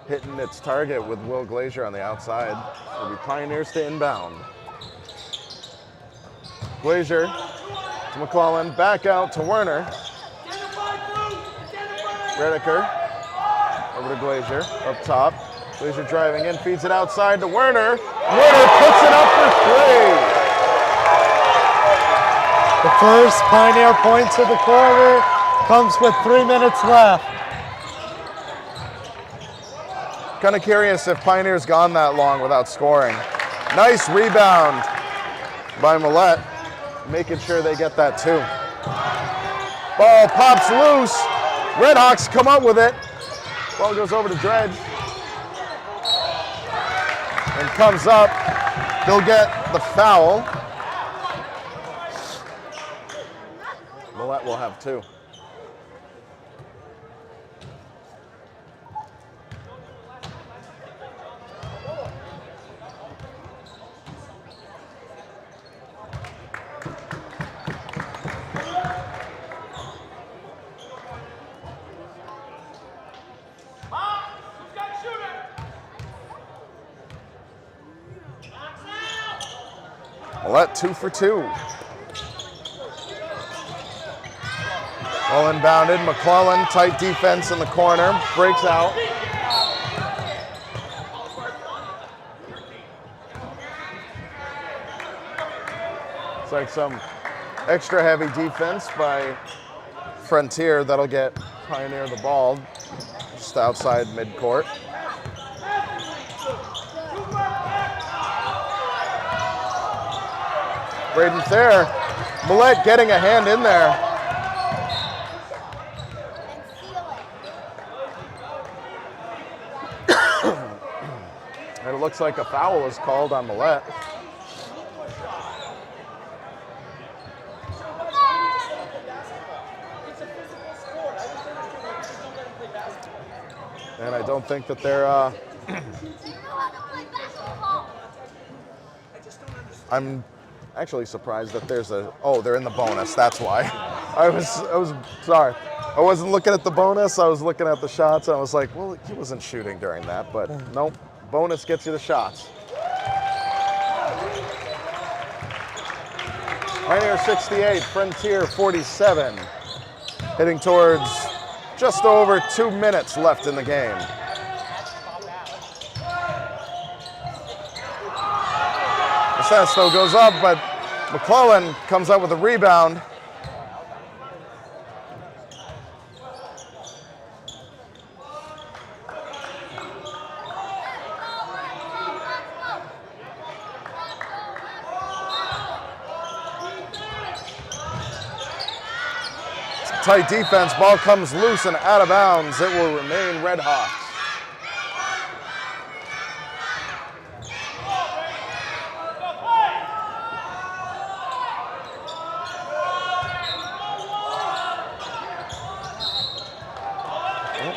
hitting its target with Will Glazier on the outside. It'll be Pioneers to inbound. Glazier to McClellan, back out to Werner. Redeker over to Glazier, up top. Glazier driving in, feeds it outside to Werner. Werner puts it up for three. The first Pioneer points of the quarter comes with 3 minutes left. Kind of curious if Pioneer's gone that long without scoring. Nice rebound by Millette, making sure they get that too. Ball pops loose. Redhawks come up with it. Ball goes over to Dredge. And comes up. They'll get the foul. Millette will have two. Millette 2 for 2. Well inbounded. McClellan, tight defense in the corner, breaks out. It's like some extra heavy defense by Frontier that'll get Pioneer the ball just outside midcourt. Braden Thayer, Millette getting a hand in there. And it looks like a foul is called on Millette. And I don't think that they're I'm actually surprised that there's a, oh, they're in the bonus, that's why. I was sorry. I wasn't looking at the bonus, I was looking at the shots, and I was like, well, he wasn't shooting during that, but nope, bonus gets you the shots. Pioneer 68, Frontier 47. Heading towards just over 2 minutes left in the game. Modesto goes up, but McClellan comes up with a rebound. Tight defense, ball comes loose and out of bounds. It will remain Red Hawks.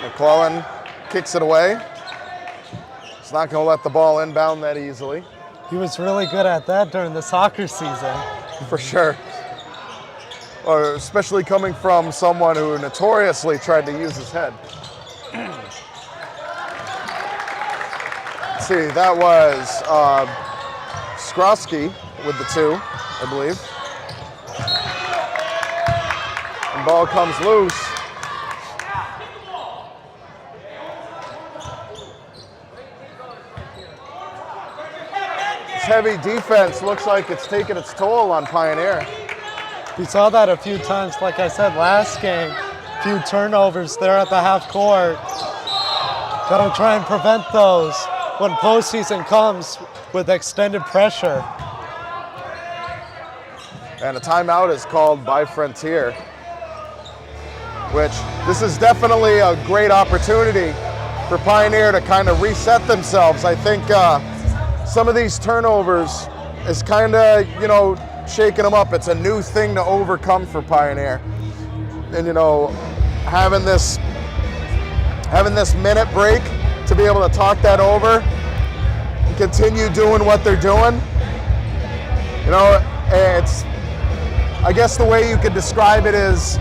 McClellan kicks it away. He's not going to let the ball inbound that easily. He was really good at that during the soccer season. For sure. Or especially coming from someone who notoriously tried to use his head. Let's see, that was Skrosky with the two, I believe. And ball comes loose. This heavy defense looks like it's taking its toll on Pioneer. We saw that a few times, like I said last game. A few turnovers there at the half court. Gotta try and prevent those when postseason comes with extended pressure. And a timeout is called by Frontier, which this is definitely a great opportunity for Pioneer to kind of reset themselves. I think some of these turnovers is kind of, you know, shaking them up. It's a new thing to overcome for Pioneer. And, you know, having this minute break to be able to talk that over and continue doing what they're doing, you know, it's, I guess the way you could describe it is,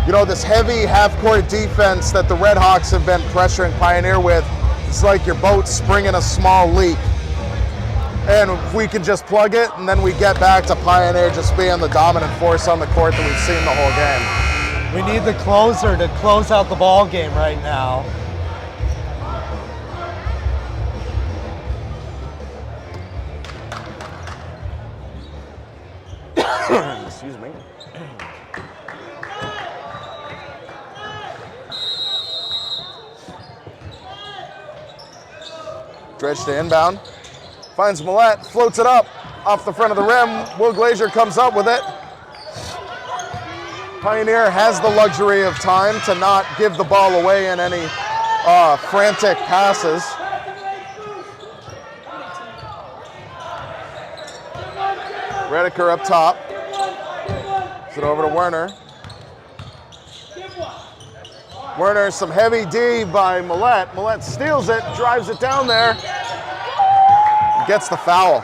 you know, this heavy half-court defense that the Red Hawks have been pressuring Pioneer with. It's like your boat springing a small leak. And if we can just plug it, and then we get back to Pioneer just being the dominant force on the court that we've seen the whole game. We need the closer to close out the ball game right now. Excuse me. Dredge to inbound. Finds Millette, floats it up off the front of the rim. Will Glazier comes up with it. Pioneer has the luxury of time to not give the ball away in any frantic passes. Redeker up top. Gives it over to Werner. Werner, some heavy D by Millette. Millette steals it, drives it down there, gets the foul.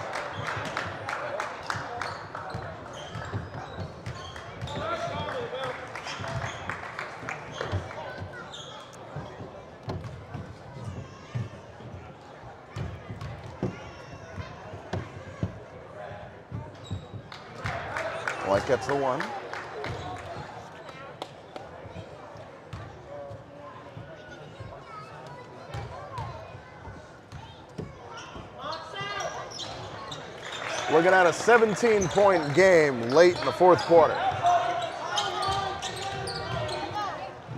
Millette gets the one. Looking at a 17-point game late in the fourth quarter.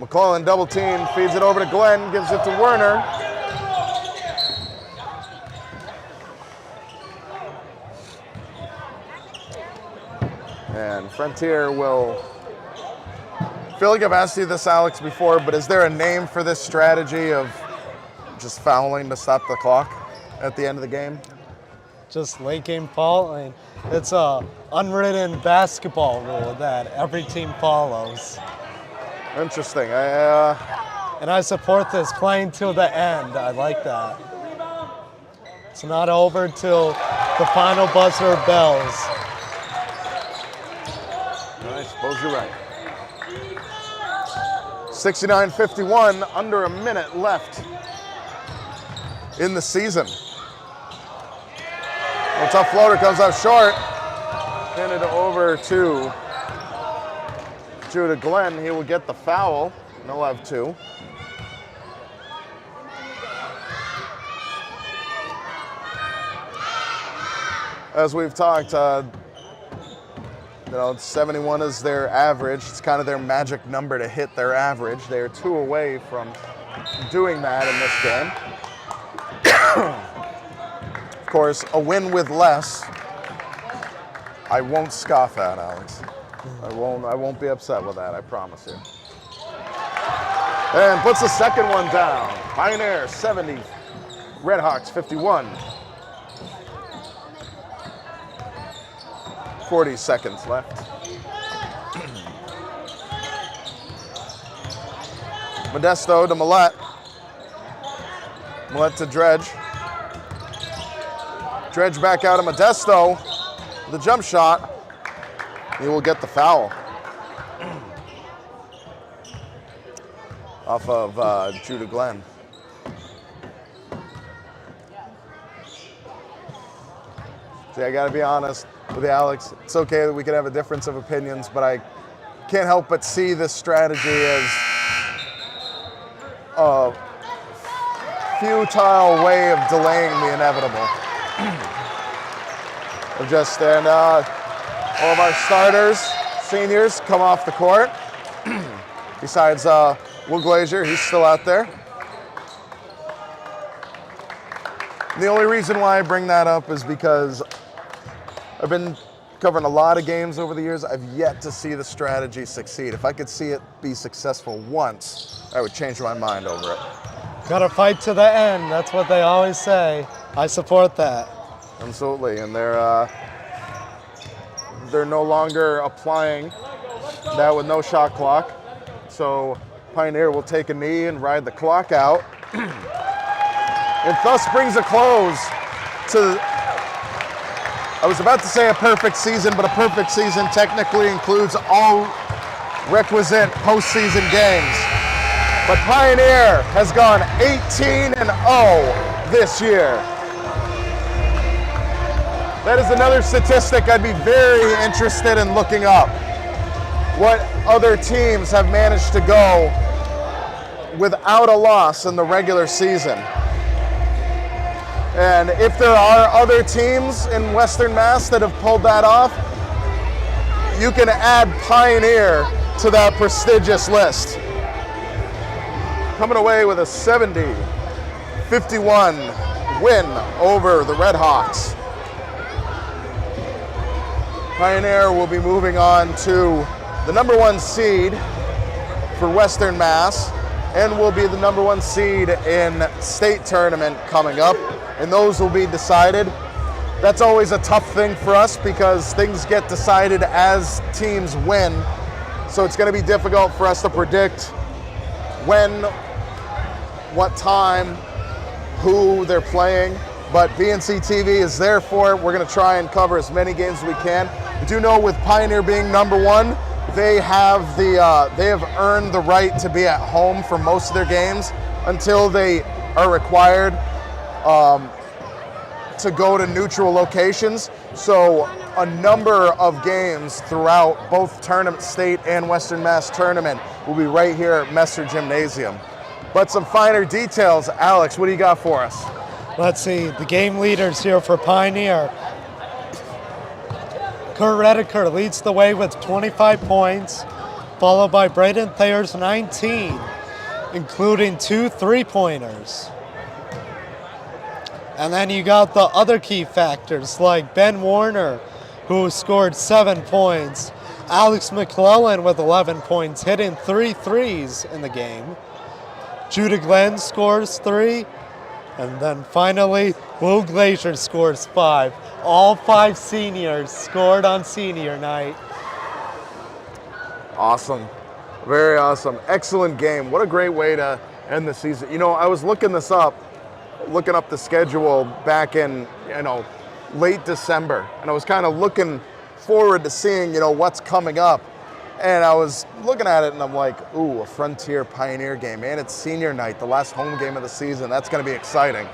McClellan double team, feeds it over to Glenn, gives it to Werner. And Frontier will, I feel like I've asked you this, Alex, before, but is there a name for this strategy of just fouling to stop the clock at the end of the game? Just late game foul. I mean, it's a unwritten basketball rule that every team follows. Interesting. And I support this, playing till the end. I like that. It's not over till the final buzzer bells. I suppose you're right. 69-51, under a minute left in the season. A tough floater comes up short. Handed it over to Judah Glenn. He will get the foul, and he'll have two. As we've talked, you know, 71 is their average. It's kind of their magic number to hit their average. They're 2 away from doing that in this game. Of course, a win with less, I won't scoff at, Alex. I won't be upset with that, I promise you. And puts the second one down. Pioneer 70, Red Hawks 51. 40 seconds left. Modesto to Millette. Millette to Dredge. Dredge back out of Modesto. The jump shot. He will get the foul. Off of Judah Glenn. See, I gotta be honest with you, Alex. It's okay that we can have a difference of opinions, but I can't help but see this strategy as a futile way of delaying the inevitable. And all of our starters, seniors, come off the court. Besides Will Glazier, he's still out there. The only reason why I bring that up is because I've been covering a lot of games over the years. I've yet to see the strategy succeed. If I could see it be successful once, I would change my mind over it. Gotta fight to the end. That's what they always say. I support that. Absolutely, and they're no longer applying that with no shot clock. So Pioneer will take a knee and ride the clock out. It thus brings a close to, I was about to say a perfect season, but a perfect season technically includes all requisite postseason games. But Pioneer has gone 18-0 this year. That is another statistic I'd be very interested in looking up. What other teams have managed to go without a loss in the regular season. And if there are other teams in Western Mass that have pulled that off, you can add Pioneer to that prestigious list. Coming away with a 70-51 win over the Red Hawks. Pioneer will be moving on to the number 1 seed for Western Mass and will be the number 1 seed in state tournament coming up, and those will be decided. That's always a tough thing for us because things get decided as teams win, so it's going to be difficult for us to predict when, what time, who they're playing, but BNC TV is there for it. We're going to try and cover as many games as we can. We do know with Pioneer being number 1, they have earned the right to be at home for most of their games until they are required to go to neutral locations. So a number of games throughout both tournament, state and Western Mass tournament will be right here at Messer Gymnasium. But some finer details, Alex, what do you got for us? Let's see, the game leaders here for Pioneer. Kurt Redeker leads the way with 25 points, followed by Braden Thayer's 19, including 2 3-pointers. And then you got the other key factors like Ben Warner, who scored 7 points, Alex McClellan with 11 points, hitting 3 threes in the game. Judah Glenn scores 3. And then finally, Will Glazier scores 5. All 5 seniors scored on senior night. Awesome. Very awesome. Excellent game. What a great way to end the season. You know, I was looking up the schedule back in, late December. And I was kind of looking forward to seeing, what's coming up. And I was looking at it and I'm like, ooh, a Frontier Pioneer game. And it's senior night, the last home game of the season. That's going to be exciting.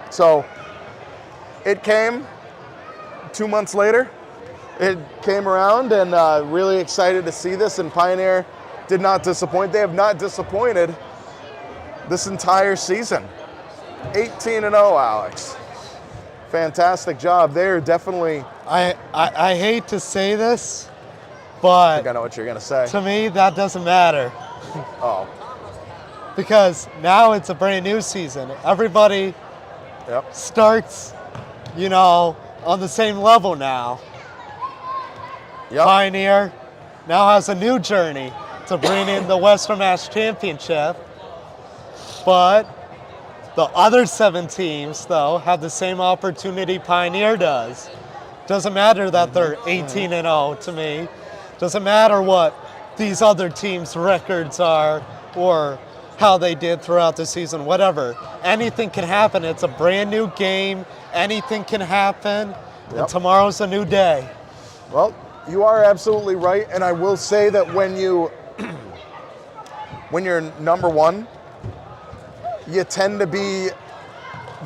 So it came 2 months later. It came around and really excited to see this. And Pioneer did not disappoint. They have not disappointed this entire season. 18-0, Alex. Fantastic job. They're definitely... I hate to say this, but I think I know what you're going to say. To me, that doesn't matter. Oh. Because now it's a brand new season. Everybody starts, on the same level now. Yep. Pioneer now has a new journey to bring in the Western Mass Championship. But the other 7 teams, though, have the same opportunity Pioneer does. Doesn't matter that they're 18-0 to me. Doesn't matter what these other teams' records are or how they did throughout the season, whatever. Anything can happen. It's a brand new game. Anything can happen. Yep. And tomorrow's a new day. Well, you are absolutely right. And I will say that when you're number 1, you tend to be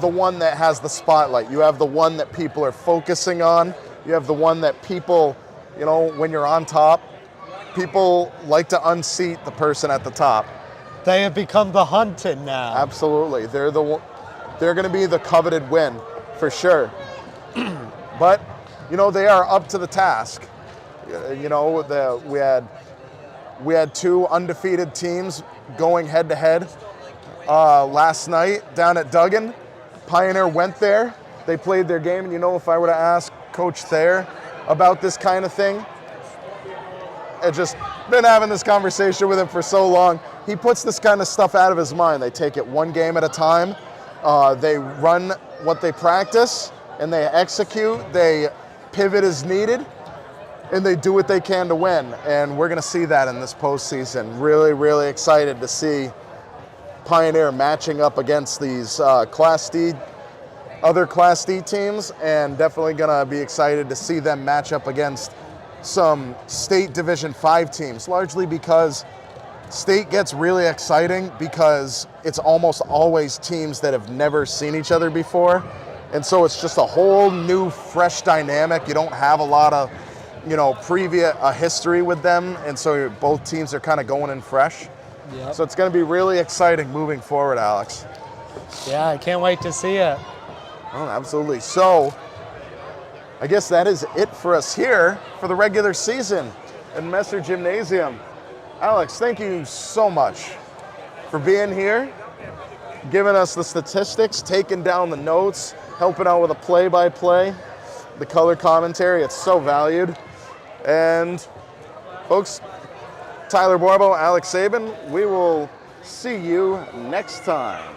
the one that has the spotlight. You have the one that people are focusing on. You have the one that people, when you're on top, people like to unseat the person at the top. They have become the hunted now. Absolutely. They're going to be the coveted win for sure. But, they are up to the task. We had 2 undefeated teams going head to head last night down at Duggan. Pioneer went there, they played their game, and if I were to ask Coach Thayer about this kind of thing, I've just been having this conversation with him for so long. He puts this kind of stuff out of his mind. They take it one game at a time. They run what they practice, and they execute. They pivot as needed, and they do what they can to win. And we're going to see that in this postseason. Really, really excited to see Pioneer matching up against these other Class D teams, and definitely going to be excited to see them match up against some state Division 5 teams, largely because state gets really exciting because it's almost always teams that have never seen each other before. And so it's just a whole new, fresh dynamic. You don't have a lot of, previous history with them. And so both teams are kind of going in fresh. Yep. So it's going to be really exciting moving forward, Alex. Yeah, I can't wait to see it. Oh, absolutely. So I guess that is it for us here for the regular season at Messer Gymnasium. Alex, thank you so much for being here, giving us the statistics, taking down the notes, helping out with the play-by-play, the color commentary. It's so valued. And folks, Tyler Borbo, Alex Sabin, we will see you next time.